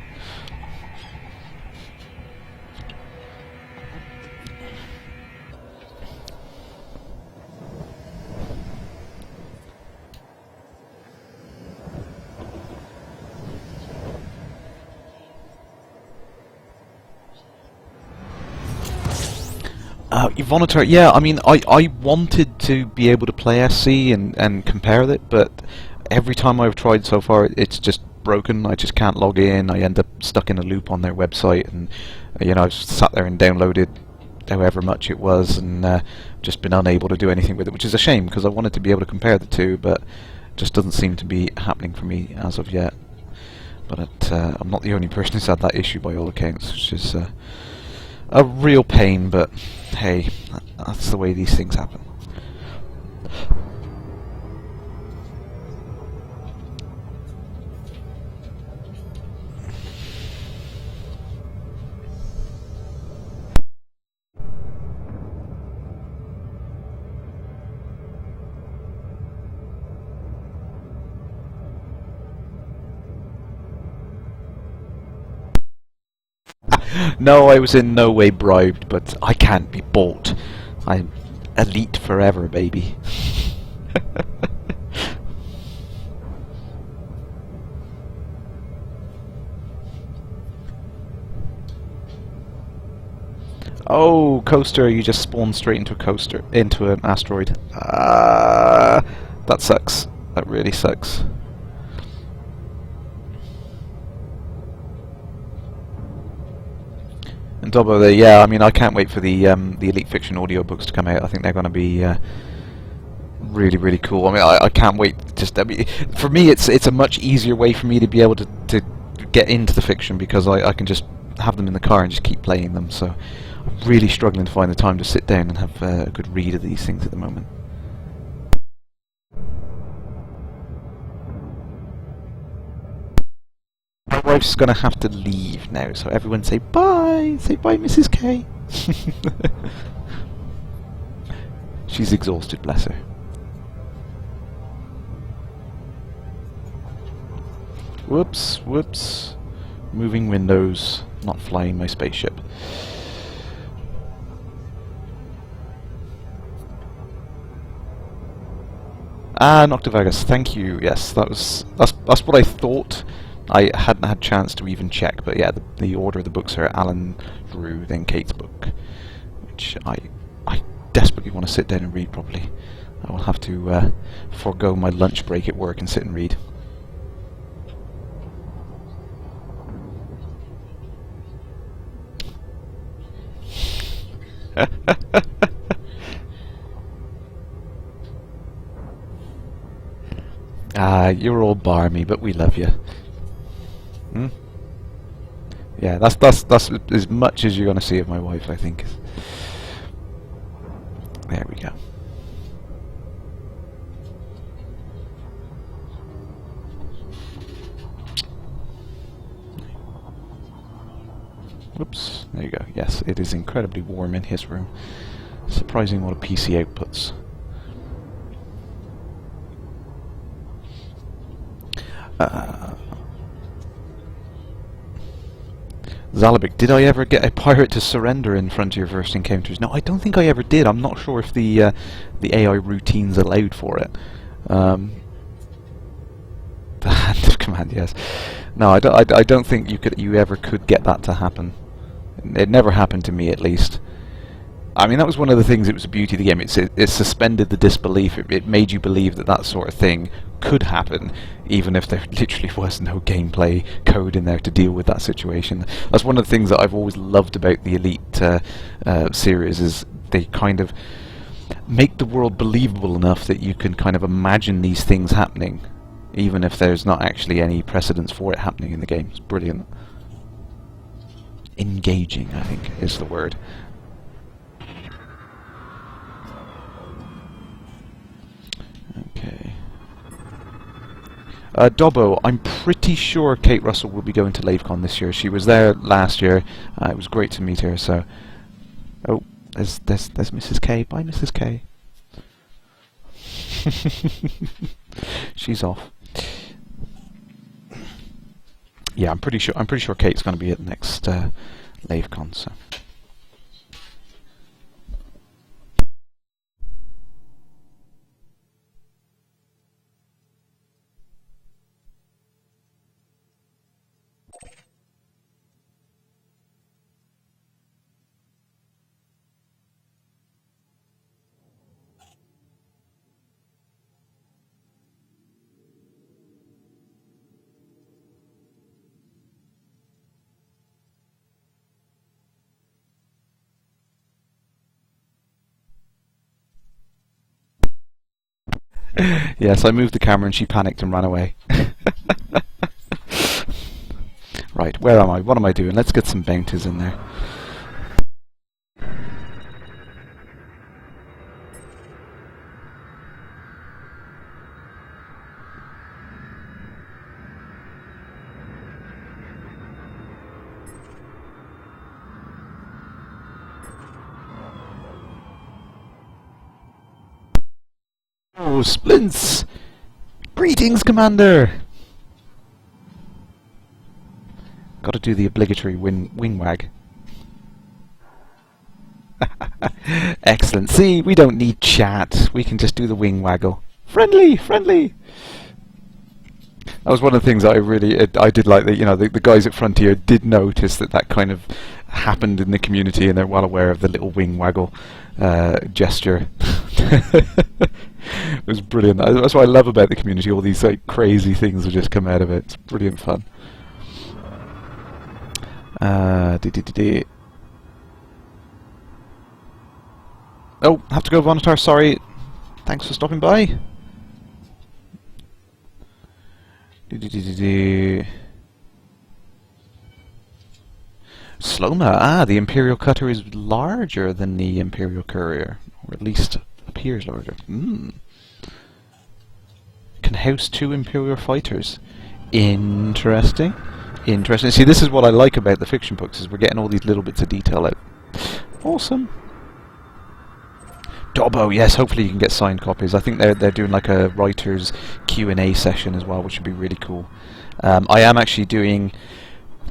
Yvonne, yeah, I mean, I wanted to be able to play SC and compare it, but every time I've tried so far, it's just broken. I just can't log in. I end up stuck in a loop on their website, and you know, I've sat there and downloaded however much it was, and just been unable to do anything with it, which is a shame because I wanted to be able to compare the two, but just doesn't seem to be happening for me as of yet. But I'm not the only person who's had that issue by all accounts, which is a real pain, but hey, that's the way these things happen. No, I was in no way bribed, but I can't be bought. I'm elite forever, baby. Oh, coaster, you just spawned straight into a coaster, into an asteroid. That sucks. That really sucks. And Dobbo, yeah, I mean, I can't wait for the Elite Fiction audiobooks to come out. I think they're going to be really, really cool. I mean, I can't wait. Just, I mean, for me, it's a much easier way for me to be able to get into the fiction, because I can just have them in the car and just keep playing them. So I'm really struggling to find the time to sit down and have a good read of these things at the moment. My wife's going to have to leave now, so everyone say bye! Say bye, Mrs. K! She's exhausted, bless her. Whoops, whoops. Moving windows, not flying my spaceship. Ah, Noctivagus, thank you. Yes, that's what I thought. I hadn't had a chance to even check, but yeah, the order of the books are Alan, Drew, then Kate's book, which I desperately want to sit down and read properly. I will have to forego my lunch break at work and sit and read. Ah, you're all barmy, but we love you. Hmm? Yeah, that's as much as you're going to see of my wife, I think. There we go. Oops, there you go. Yes, it is incredibly warm in his room. Surprising what a PC outputs. Zalabik, did I ever get a pirate to surrender in front of your first encounters? No, I don't think I ever did. I'm not sure if the AI routines allowed for it. The hand of command, yes. No, I don't think you ever could get that to happen. It never happened to me, at least. I mean, that was one of the things. It was the beauty of the game. It suspended the disbelief. It made you believe that sort of thing could happen, even if there literally was no gameplay code in there to deal with that situation. That's one of the things that I've always loved about the Elite series, is they kind of make the world believable enough that you can kind of imagine these things happening, even if there's not actually any precedence for it happening in the game. It's brilliant. Engaging, I think, is the word. Okay. Dobbo, I'm pretty sure Kate Russell will be going to LaveCon this year. She was there last year. It was great to meet her. So, oh, there's Mrs. K. Bye, Mrs. K. She's off. Yeah, I'm pretty sure Kate's going to be at the next LaveCon. So. Yes, I moved the camera and she panicked and ran away. Right, where am I? What am I doing? Let's get some bounties in there. Oh, Splints! Greetings, Commander! Gotta do the obligatory wing wag. Excellent. See, we don't need chat. We can just do the wing waggle. Friendly! Friendly! That was one of the things that I did like. That, you know, the guys at Frontier did notice that kind of happened in the community, and they're well aware of the little wing waggle gesture. It was brilliant. That's what I love about the community. All these like crazy things that just come out of it. It's brilliant fun. Oh, have to go, Vonatar, sorry. Thanks for stopping by. Sloma, the Imperial Cutter is larger than the Imperial Courier, or at least appears larger. Can house 2 Imperial fighters. Interesting. Interesting. See, this is what I like about the fiction books, is we're getting all these little bits of detail out. Awesome. Dobbo, yes, hopefully you can get signed copies. I think they're doing like a writer's Q&A session as well, which would be really cool. I am actually doing,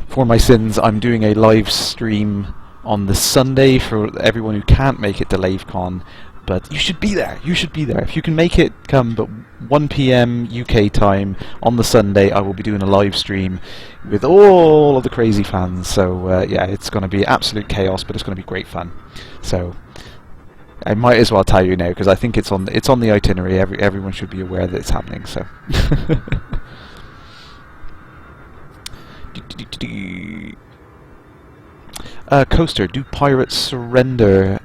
for my sins, I'm doing a live stream on the Sunday for everyone who can't make it to LaveCon, but you should be there. You should be there. If you can make it, come, but 1 PM UK time on the Sunday, I will be doing a live stream with all of the crazy fans. So yeah, it's going to be absolute chaos, but it's going to be great fun. So I might as well tell you now, because I think it's on the itinerary. Everyone should be aware that it's happening. So. Coaster, do pirates surrender?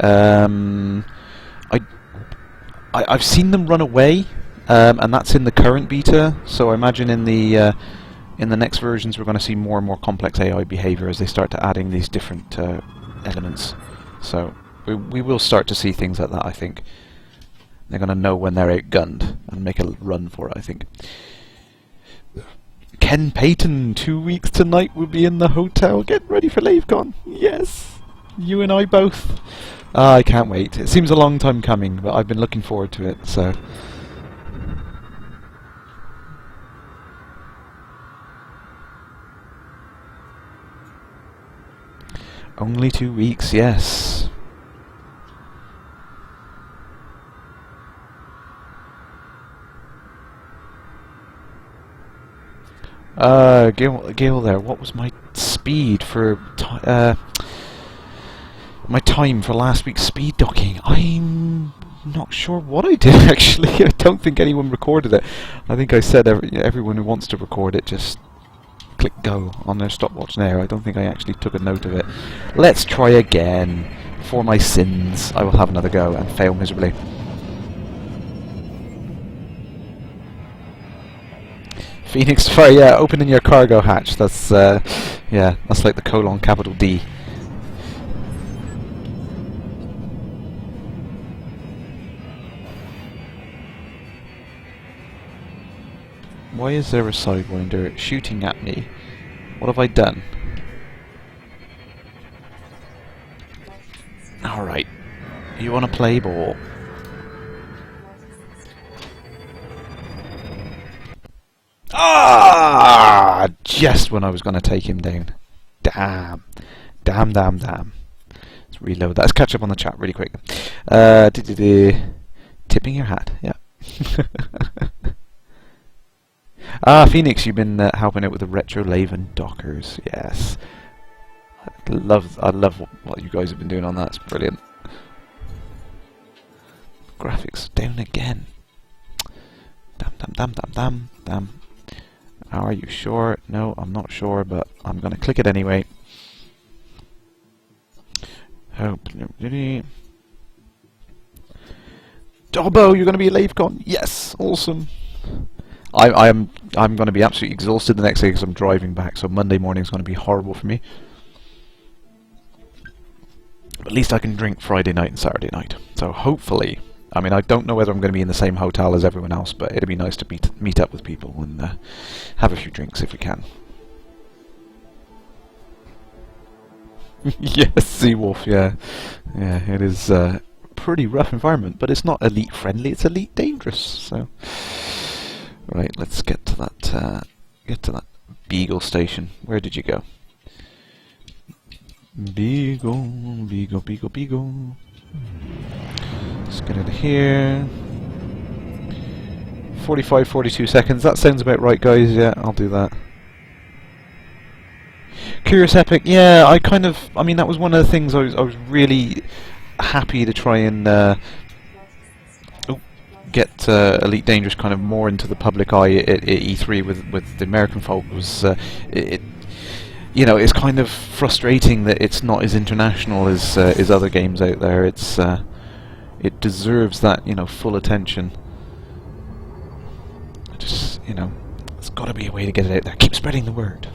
I've seen them run away, and that's in the current beta. So I imagine in the next versions we're going to see more and more complex AI behavior as they start to adding these different elements. So we will start to see things like that. I think they're going to know when they're outgunned and make a run for it, I think. Ken Payton, 2 weeks tonight, will be in the hotel. Get ready for LaveCon. Yes, you and I both. I can't wait. It seems a long time coming, but I've been looking forward to it. So. Only 2 weeks, yes. Gil there, what was my speed for my time for last week's speed docking? I'm not sure what I did actually. I don't think anyone recorded it. I think I said everyone who wants to record it just click go on their stopwatch now. I don't think I actually took a note of it. Let's try again. For my sins, I will have another go and fail miserably. Phoenix Fire, yeah, opening your cargo hatch. That's yeah, that's like the colon capital D. Why is there a Sidewinder shooting at me? What have I done? Alright. You wanna play ball? Ah! Just when I was gonna take him down. Damn. Damn, damn, damn. Let's reload that. Let's catch up on the chat really quick. Tipping your hat, yeah. Phoenix, you've been helping out with the retro Laven Dockers. Yes, I love what you guys have been doing on that. It's brilliant. Graphics down again. Damn, damn, damn, damn, damn, damn. Are you sure? No, I'm not sure, but I'm gonna click it anyway. Oh, Dobbo, you're gonna be at LaveCon. Yes, awesome. I'm going to be absolutely exhausted the next day because I'm driving back, so Monday morning is going to be horrible for me. But at least I can drink Friday night and Saturday night. So hopefully, I mean, I don't know whether I'm going to be in the same hotel as everyone else, but it'd be nice to meet up with people and have a few drinks if we can. Yes, Seawolf, yeah. Yeah, it is a pretty rough environment, but it's not elite friendly, it's elite dangerous, so... Right, let's get to that Beagle station. Where did you go? Beagle, Beagle, Beagle, Beagle. Let's get it here. 45, 42 seconds. That sounds about right, guys. Yeah, I'll do that. Curious Epic. Yeah, I mean, that was one of the things I was really happy to try and get Elite Dangerous kind of more into the public eye at E3 with the American folk. Was you know, it's kind of frustrating that it's not as international as other games out there. It's It deserves that, you know, full attention. Just, you know, there's got to be a way to get it out there. Keep spreading the word.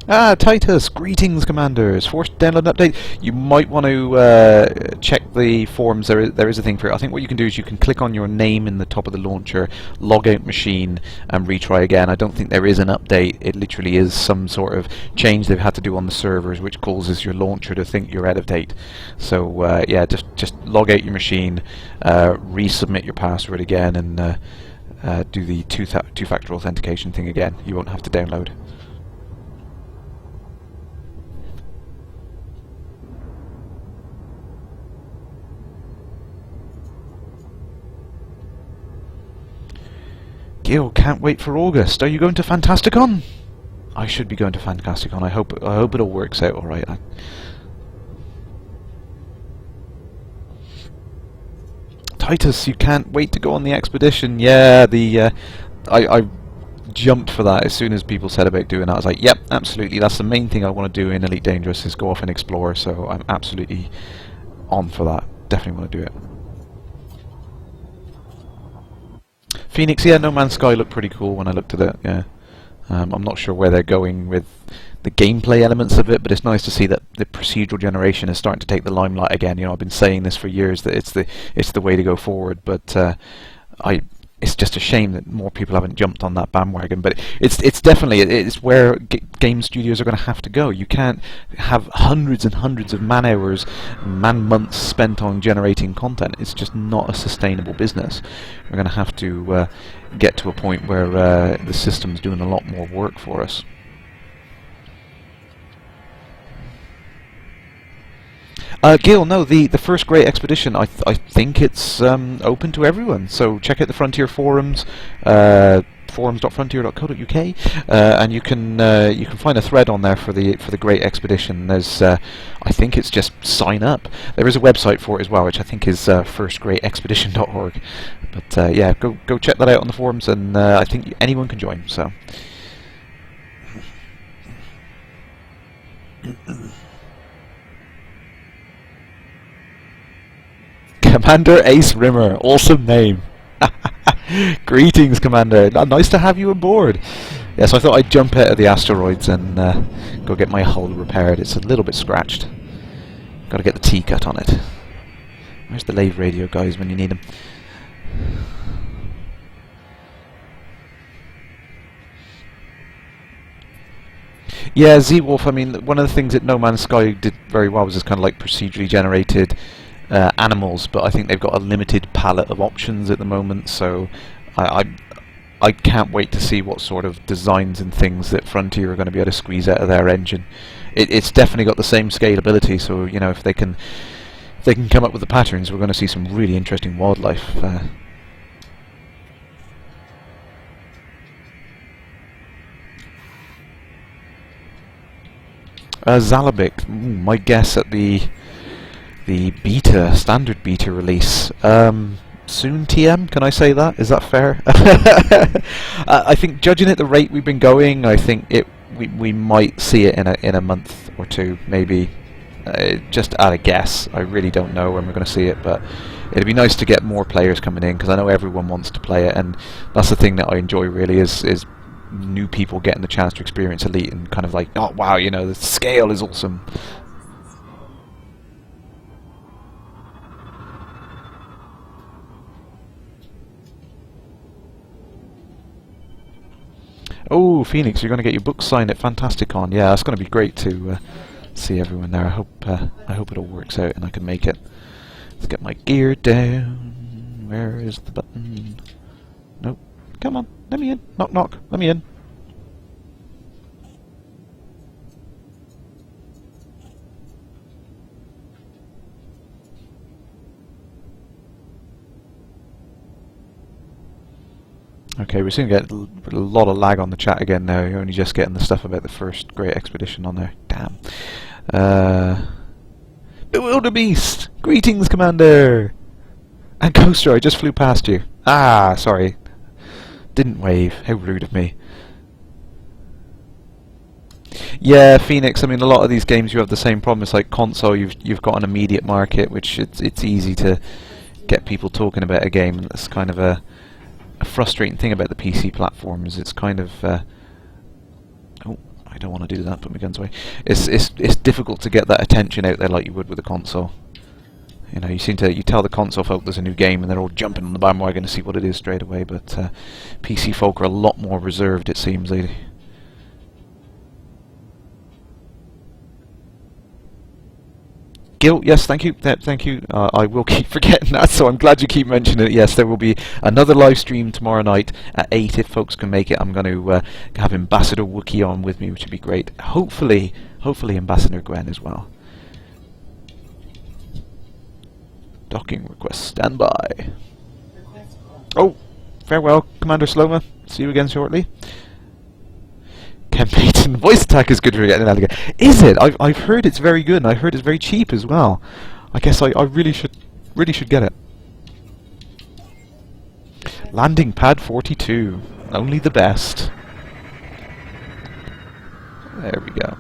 Ah, Titus! Greetings, commanders! Forced download update. You might want to check the forums. There is a thing for it. I think what you can do is you can click on your name in the top of the launcher, log out machine, and retry again. I don't think there is an update. It literally is some sort of change they've had to do on the servers, which causes your launcher to think you're out of date. So yeah, just log out your machine, resubmit your password again, and do the two-factor authentication thing again. You won't have to download. Gil, can't wait for August. Are you going to Fantasticon? I should be going to Fantasticon. I hope it all works out all right. Titus, you can't wait to go on the expedition. Yeah, I jumped for that as soon as people said about doing that. I was like, yep, absolutely. That's the main thing I want to do in Elite Dangerous, is go off and explore. So I'm absolutely on for that. Definitely want to do it. Phoenix, yeah, No Man's Sky looked pretty cool when I looked at it, yeah. I'm not sure where they're going with the gameplay elements of it, but it's nice to see that the procedural generation is starting to take the limelight again. You know, I've been saying this for years, that it's the way to go forward, but it's just a shame that more people haven't jumped on that bandwagon. But it's definitely it's where game studios are going to have to go. You can't have hundreds and hundreds of man hours, man months spent on generating content. It's just not a sustainable business. We're going to have to get to a point where the system's doing a lot more work for us. Gil, no, the first Great Expedition, I think it's open to everyone, so check out the Frontier forums, forums.frontier.co.uk, and you can find a thread on there for the Great Expedition. There's I think it's just sign up. There is a website for it as well, which I think is firstgreatexpedition.org. But yeah, go check that out on the forums, and I think anyone can join. So. Commander Ace Rimmer, awesome name. Greetings, Commander. Nice to have you aboard. Yes, I thought I'd jump out of the asteroids and go get my hull repaired. It's a little bit scratched. Got to get the T-cut on it. Where's the lathe radio guys when you need them? Yeah, Z-Wolf, I mean, one of the things that No Man's Sky did very well was this kind of like procedurally generated animals, but I think they've got a limited palette of options at the moment, so I can't wait to see what sort of designs and things that Frontier are going to be able to squeeze out of their engine. It's definitely got the same scalability, so you know, if they can come up with the patterns, we're going to see some really interesting wildlife. Zalabik, my guess at the standard beta release. Soon TM, can I say that? Is that fair? I think judging at the rate we've been going, I think we might see it in a month or two, maybe. Just at a guess. I really don't know when we're going to see it, but it'd be nice to get more players coming in, because I know everyone wants to play it, and that's the thing that I enjoy really, is new people getting the chance to experience Elite and kind of like, oh wow, you know, the scale is awesome. Oh, Phoenix, you're going to get your book signed at Fantasticon. Yeah, it's going to be great to see everyone there. I hope it all works out and I can make it. Let's get my gear down. Where is the button? Nope. Come on, let me in. Knock, knock. Let me in. Okay, we're seeing a lot of lag on the chat again now. You're only just getting the stuff about the first Great Expedition on there. Damn. Wildebeest! Greetings, Commander! And Coaster, I just flew past you. Ah, sorry. Didn't wave. How rude of me. Yeah, Phoenix. I mean, a lot of these games you have the same problem. It's like console. You've got an immediate market, which it's easy to get people talking about a game. And that's kind of a frustrating thing about the PC platforms. It's kind of oh, I don't want to do that. Put my guns away. It's difficult to get that attention out there like you would with a console. You know, you tell the console folk there's a new game and they're all jumping on the bandwagon to see what it is straight away. But PC folk are a lot more reserved, it seems. Gil, yes, thank you. Thank you. I will keep forgetting that, so I'm glad you keep mentioning it. Yes, there will be another live stream tomorrow night at 8 if folks can make it. I'm going to have Ambassador Wookie on with me, which would be great. Hopefully Ambassador Gwen as well. Docking request standby. Oh, farewell, Commander Sloma. See you again shortly. Ken Payton, voice attack is good for getting an alligator. Is it? I've heard it's very good, and I heard it's very cheap as well. I guess I really should get it. Landing pad 42, only the best. There we go.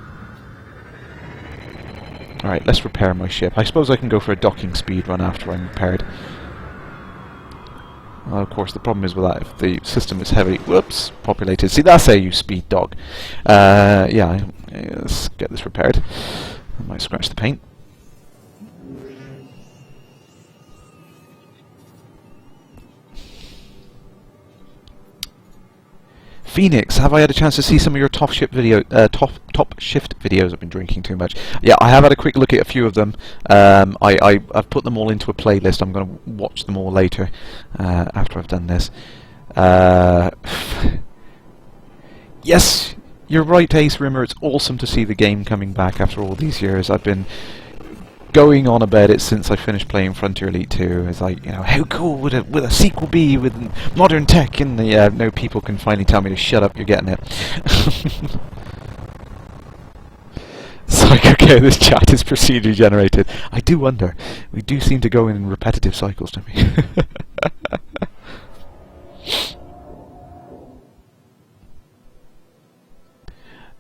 Alright, let's repair my ship. I suppose I can go for a docking speed run after I'm repaired. Well, of course, the problem is with that, if the system is heavily, populated. See, that's how you speed dog. Yeah, let's get this repaired. I might scratch the paint. Phoenix, have I had a chance to see some of your top shift videos? I've been drinking too much. Yeah, I have had a quick look at a few of them. I've put them all into a playlist. I'm going to watch them all later after I've done this. Yes, you're right, Ace Rimmer. It's awesome to see the game coming back after all these years. I've been going on about it since I finished playing Frontier Elite 2. It's like, you know, how cool would a sequel be with modern tech? And no people can finally tell me to shut up. You're getting it. It's like, okay, this chat is procedurally generated. I do wonder. We do seem to go in repetitive cycles, don't we?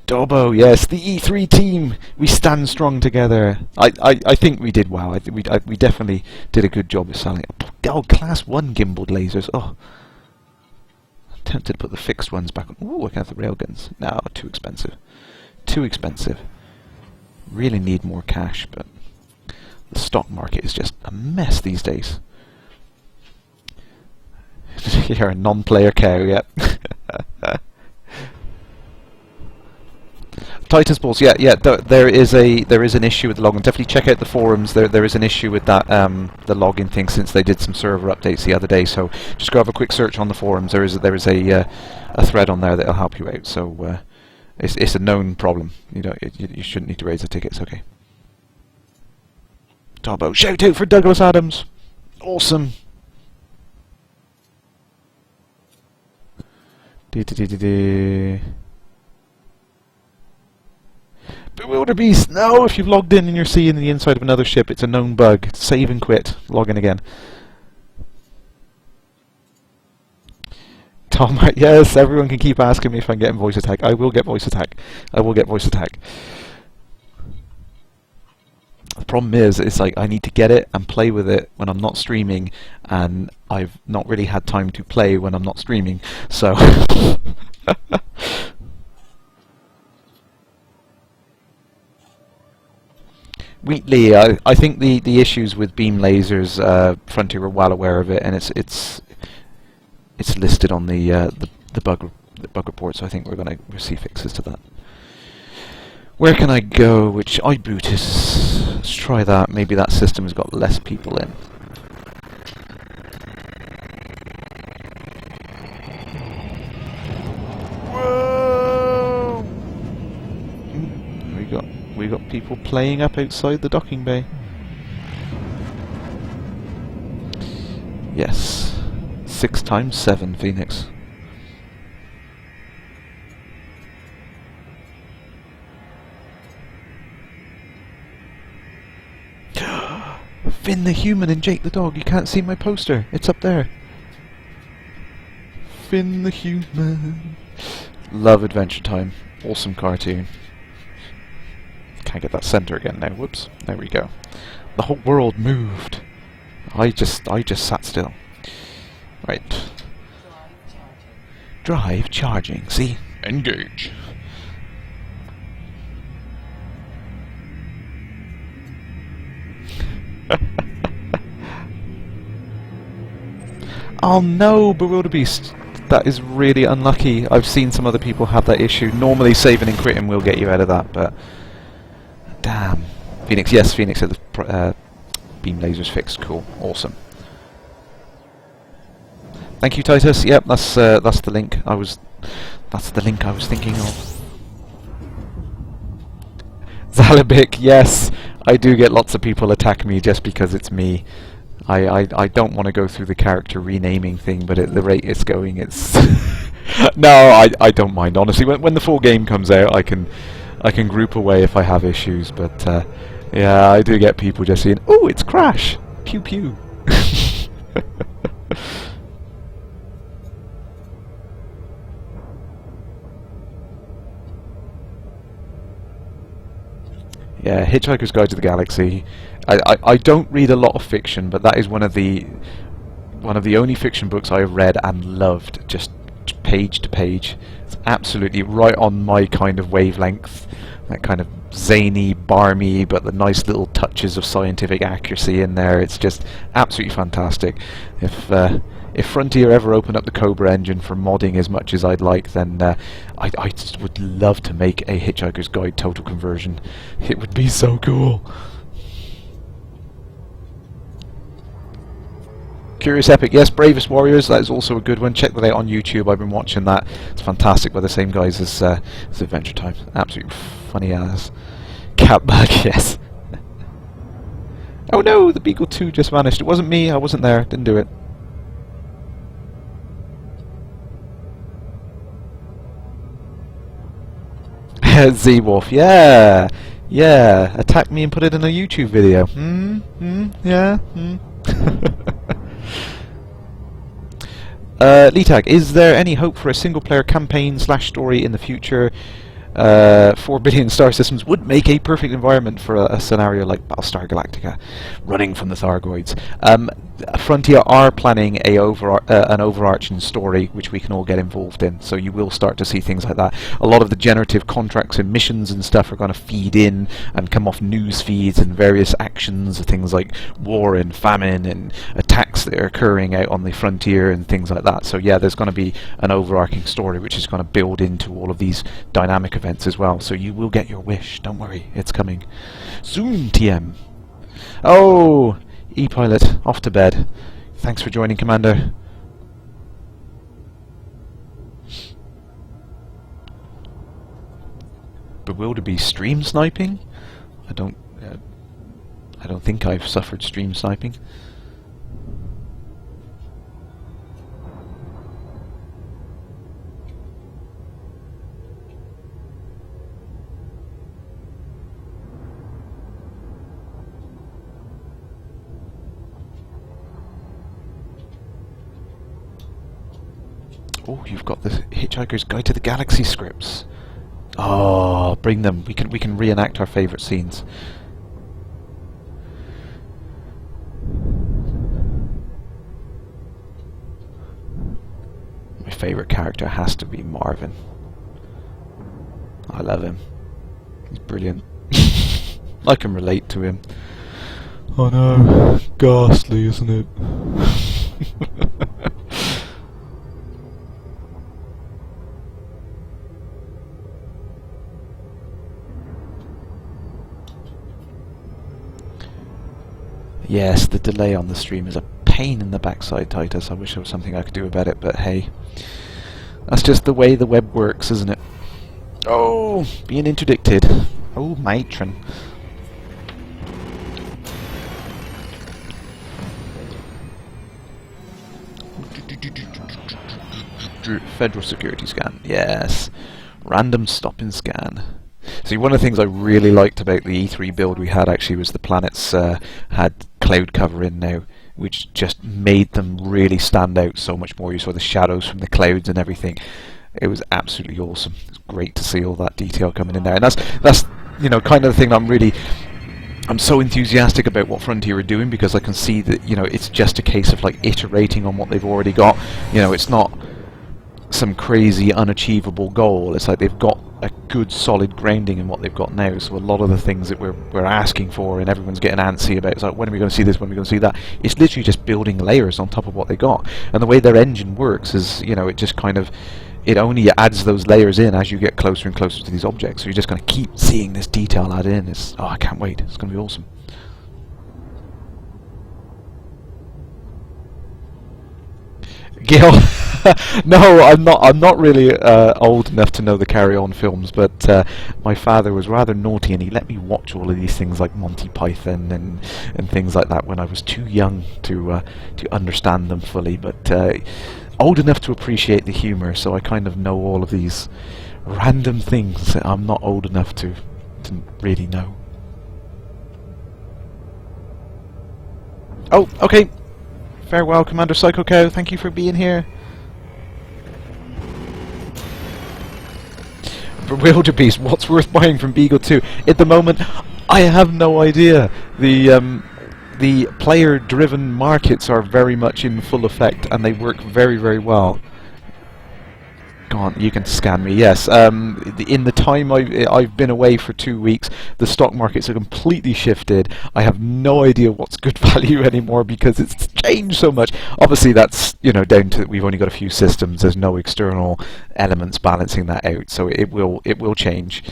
Dobbo, yes, the E3 team. We stand strong together. I think we did well. I think we definitely did a good job of selling it. Oh, Class 1 gimbaled lasers. Oh, I'm tempted to put the fixed ones back on. Ooh, I can have the railguns. No, too expensive. Too expensive. Really need more cash, but the stock market is just a mess these days. You're a non-player cow, yep. Titus Balls, yeah. There is an issue with the login. Definitely check out the forums. There is an issue with that the login thing since they did some server updates the other day. So just go have a quick search on the forums. There is a thread on there that'll help you out. So it's a known problem. You shouldn't need to raise a ticket. It's okay. Dobbo, shout out for Douglas Adams. Awesome. Bewilderbeast! No, if you've logged in and you're seeing the inside of another ship, it's a known bug. Save and quit. Log in again. Tom, yes, everyone can keep asking me if I'm getting voice attack. I will get voice attack. I will get voice attack. The problem is, it's like I need to get it and play with it when I'm not streaming, and I've not really had time to play when I'm not streaming, so... Wheatley, I think the issues with beam lasers, Frontier are well aware of it, and it's listed on the bug report. So I think we're going to see fixes to that. Where can I go? Which iBoot is? Let's try that. Maybe that system has got less people in. Whoa! We got people playing up outside the docking bay. Yes. 6 times 7, Phoenix. Finn the human and Jake the dog. You can't see my poster. It's up there. Finn the human. Love Adventure Time. Awesome cartoon. Can't get that center again now. Whoops. There we go. The whole world moved. I just sat still. Right. Drive charging. See? Engage. Oh no, Bewilderbeast. That is really unlucky. I've seen some other people have that issue. Normally saving and quitting will get you out of that, but... Damn. Phoenix, yes, Phoenix said the beam laser's fixed. Cool. Awesome. Thank you, Titus. Yep, that's the link I was... That's the link I was thinking of. Zalabic, yes. I do get lots of people attack me just because it's me. I don't want to go through the character renaming thing, but at the rate it's going, it's... No, I don't mind, honestly. When the full game comes out, I can group away if I have issues, but yeah, I do get people just saying, "Oh, it's Crash! Pew pew!" Yeah, Hitchhiker's Guide to the Galaxy. I don't read a lot of fiction, but that is one of the only fiction books I have read and loved, just page to page. It's absolutely right on my kind of wavelength. That kind of zany, barmy, but the nice little touches of scientific accuracy in there. It's just absolutely fantastic. If Frontier ever opened up the Cobra engine for modding as much as I'd like, then I just would love to make a Hitchhiker's Guide total conversion. It would be so cool. Curious Epic, yes, Bravest Warriors, that is also a good one. Check that out on YouTube, I've been watching that. It's fantastic, by the same guys as Adventure Time. Absolutely funny as. Catbug, yes. Oh no, the Beagle 2 just vanished. It wasn't me, I wasn't there, didn't do it. Z-Wolf, yeah! Yeah, attack me and put it in a YouTube video. Yeah, Letag, is there any hope for a single-player campaign / story in the future? 4 billion star systems would make a perfect environment for a scenario like Battlestar Galactica, running from the Thargoids. Frontier are planning an overarching story which we can all get involved in, so you will start to see things like that. A lot of the generative contracts and missions and stuff are going to feed in and come off news feeds and various actions, things like war and famine and attacks that are occurring out on the frontier and things like that. So yeah, there's going to be an overarching story which is going to build into all of these dynamic events as well, so you will get your wish, don't worry, it's coming. Soon, TM. Oh, E-Pilot, off to bed. Thanks for joining, Commander. Bewilderbeast stream sniping? I don't think I've suffered stream sniping. Oh, you've got the Hitchhiker's Guide to the Galaxy scripts. Oh, bring them. We can reenact our favourite scenes. My favourite character has to be Marvin. I love him. He's brilliant. I can relate to him. I know. Ghastly, isn't it? Yes, the delay on the stream is a pain in the backside, Titus. I wish there was something I could do about it, but hey. That's just the way the web works, isn't it? Oh, being interdicted. Oh, matron. Federal security scan, yes. Random stop and scan. See, one of the things I really liked about the E3 build we had actually was the planets had cloud cover in now, which just made them really stand out so much more. You saw the shadows from the clouds and everything. It was absolutely awesome. It's great to see all that detail coming in there, and that's you know, kind of the thing I'm so enthusiastic about what Frontier are doing, because I can see that, you know, it's just a case of like iterating on what they've already got. You know, it's not some crazy unachievable goal. It's like they've got a good solid grounding in what they've got now. So a lot of the things that we're asking for and everyone's getting antsy about, it's like, when are we going to see this, when are we going to see that? It's literally just building layers on top of what they got. And the way their engine works is, you know, it just kind of, it only adds those layers in as you get closer and closer to these objects. So you're just going to keep seeing this detail add in. It's, oh, I can't wait. It's going to be awesome. Gil, no, I'm not really old enough to know the Carry On films, but my father was rather naughty, and he let me watch all of these things like Monty Python and things like that when I was too young to understand them fully. But old enough to appreciate the humour, so I kind of know all of these random things that I'm not old enough to really know. Oh, okay. Farewell, Commander Psycho Cow. Thank you for being here. Bewilderbeast, what's worth buying from Beagle 2? At the moment, I have no idea. The player-driven markets are very much in full effect, and they work very, very well. Go on, you can scan me. Yes, in the time I've been away for 2 weeks, the stock markets are completely shifted. I have no idea what's good value anymore because it's changed so much. Obviously, that's, you know, down to we've only got a few systems. There's no external elements balancing that out, so it will change.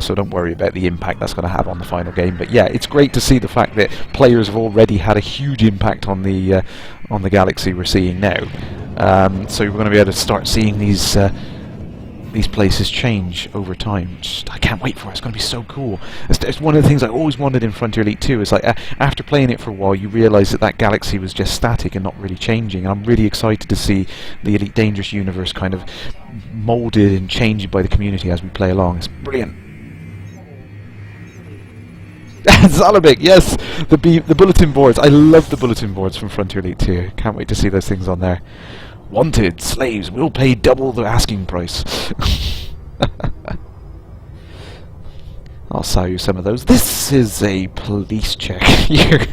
So don't worry about the impact that's going to have on the final game. But yeah, it's great to see the fact that players have already had a huge impact on the galaxy we're seeing now. So we're going to be able to start seeing these places change over time. I can't wait for it. It's going to be so cool. It's one of the things I always wanted in Frontier Elite 2. Is like after playing it for a while, you realise that galaxy was just static and not really changing. I'm really excited to see the Elite Dangerous universe kind of moulded and changed by the community as we play along. It's brilliant. Zalabik, yes, the bulletin boards. I love the bulletin boards from Frontier Elite 2. Can't wait to see those things on there. Wanted slaves will pay double the asking price. I'll sell you some of those. This is a police check here.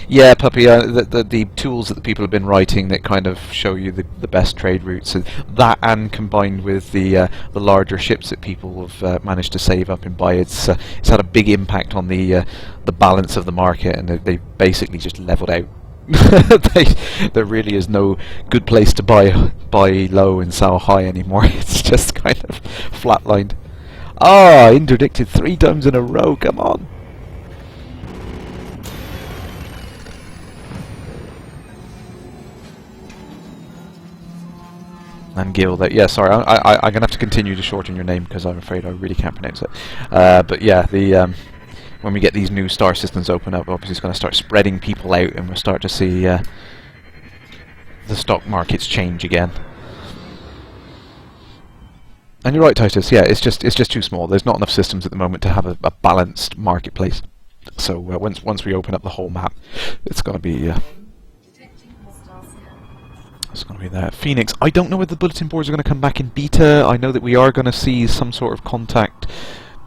Yeah, Puppy, the tools that the people have been writing that kind of show you the best trade routes, and that, and combined with the larger ships that people have managed to save up and buy, it's had a big impact on the balance of the market, and they basically just leveled out. There really is no good place to buy low and sell high anymore. It's just kind of flatlined. Ah, interdicted 3 times in a row, come on! And Gil, that, yeah, sorry, I'm going to have to continue to shorten your name because I'm afraid I really can't pronounce it. But yeah, when we get these new star systems open up, obviously it's going to start spreading people out, and we'll start to see the stock markets change again. And you're right, Titus. Yeah, it's just too small. There's not enough systems at the moment to have a balanced marketplace. So once we open up the whole map, it's going to be. It's going to be there. Phoenix, I don't know whether the bulletin boards are going to come back in beta. I know that we are going to see some sort of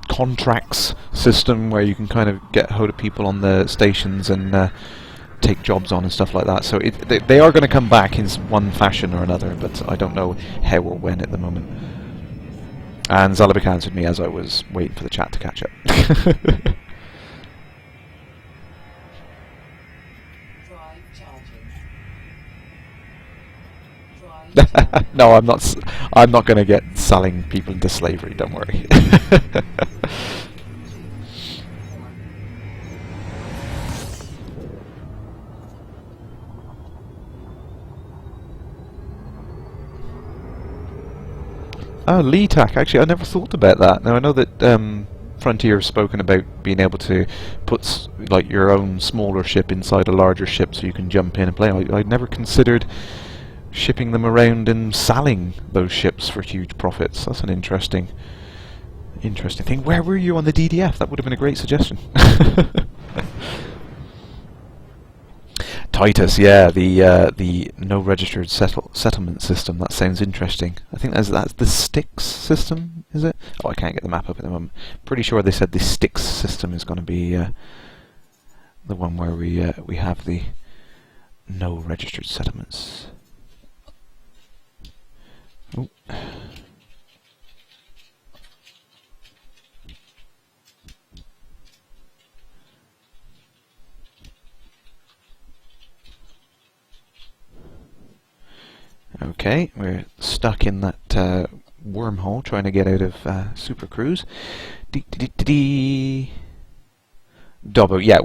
contracts system where you can kind of get hold of people on the stations and take jobs on and stuff like that. So they are going to come back in one fashion or another, but I don't know how or when at the moment. And Zalabik answered me as I was waiting for the chat to catch up. No, I'm not. I'm not going to get selling people into slavery. Don't worry. Oh, LeTac. Actually, I never thought about that. Now I know that Frontier have spoken about being able to put like your own smaller ship inside a larger ship so you can jump in and play. I'd never considered shipping them around and selling those ships for huge profits. That's an interesting thing. Where were you on the DDF? That would have been a great suggestion. Titus, yeah, the no registered settlement system. That sounds interesting. I think that's the Styx system, is it? Oh, I can't get the map up at the moment. Pretty sure they said the Styx system is going to be the one where we have the no registered settlements. Oh. Okay, we're stuck in that wormhole trying to get out of Super Cruise. Dobbo, yeah,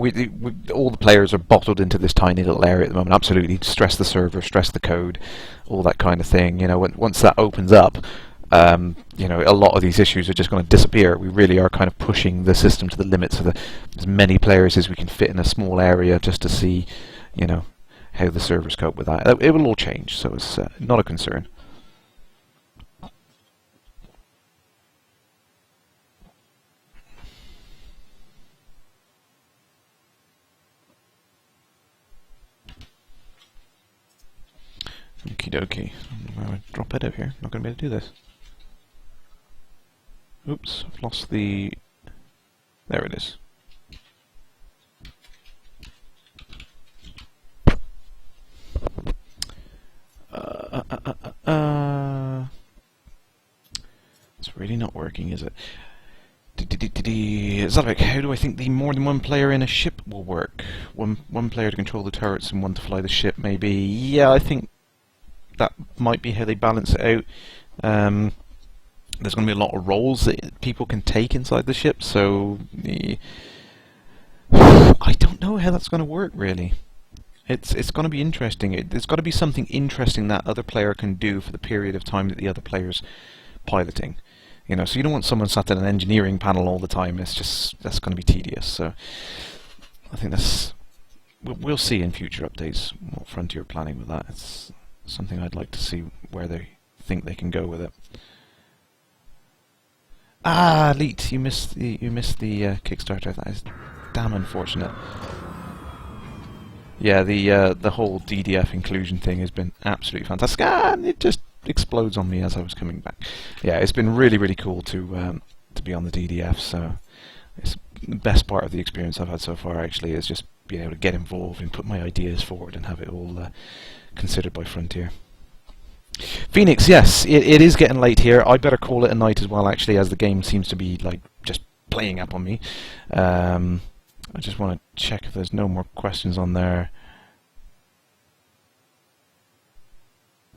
all the players are bottled into this tiny little area at the moment. Absolutely, stress the server, stress the code, all that kind of thing. You know, once that opens up, you know, a lot of these issues are just going to disappear. We really are kind of pushing the system to the limits of as many players as we can fit in a small area, just to see, you know, how the servers cope with that. It will all change, so it's not a concern. Okie dokie. I'm going to drop it out here. Not going to be able to do this. Oops, I've lost the... There it is. It's really not working, is it? Is that like, how do I think the more than one player in a ship will work? One player to control the turrets and one to fly the ship, maybe. Yeah, I think that might be how they balance it out. There's going to be a lot of roles that people can take inside the ship, so I don't know how that's going to work, really. It's going to be interesting. There's got to be something interesting that other player can do for the period of time that the other player's piloting. You know, so you don't want someone sat in an engineering panel all the time. It's just, that's going to be tedious. So I think we'll see in future updates what Frontier are planning with that. It's something I'd like to see where they think they can go with it. Ah, Leet, you missed the Kickstarter. That is damn unfortunate. Yeah, the whole DDF inclusion thing has been absolutely fantastic, and it just explodes on me as I was coming back. Yeah, it's been really, really cool to be on the DDF. So it's the best part of the experience I've had so far. Actually, is just being able to get involved and put my ideas forward and have it all considered by Frontier. Phoenix, yes, it is getting late here. I better call it a night as well, actually, as the game seems to be like just playing up on me. I just want to check if there's no more questions on there.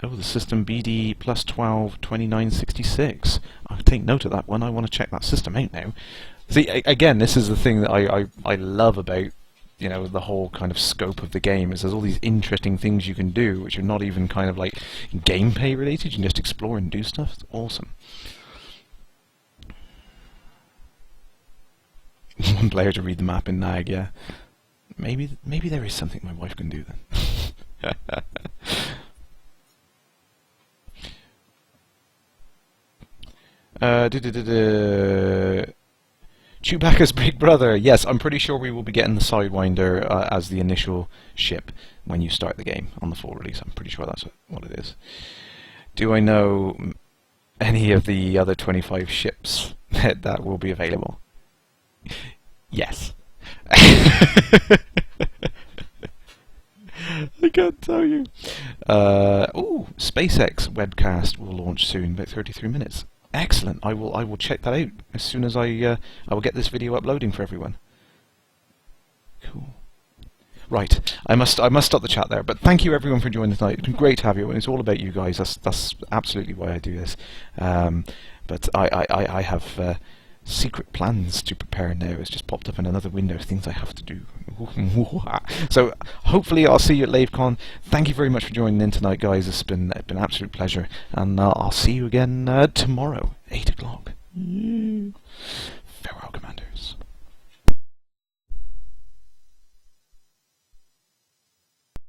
Oh, the system BD plus 12 2966. I'll take note of that one. I want to check that system out now. See, again, this is the thing that I love about, you know, the whole kind of scope of the game, is there's all these interesting things you can do which are not even kind of like gameplay related. You can just explore and do stuff. It's awesome. One player to read the map in NAG, yeah. Maybe there is something my wife can do then. Chewbacca's big brother. Yes, I'm pretty sure we will be getting the Sidewinder as the initial ship when you start the game on the full release. I'm pretty sure that's what it is. Do I know any of the other 25 ships that will be available? Yes. I can't tell you. Oh, SpaceX webcast will launch soon, about 33 minutes. Excellent. I will check that out as soon as I will get this video uploading for everyone. Cool. Right, I must stop the chat there. But thank you everyone for joining tonight. It's been great to have you, and it's all about you guys. That's absolutely why I do this. But I have secret plans to prepare now. It's just popped up in another window of things I have to do. So hopefully I'll see you at LaveCon. Thank you very much for joining in tonight, guys. It's been an absolute pleasure, and I'll see you again tomorrow, 8 o'clock. Farewell, Commanders.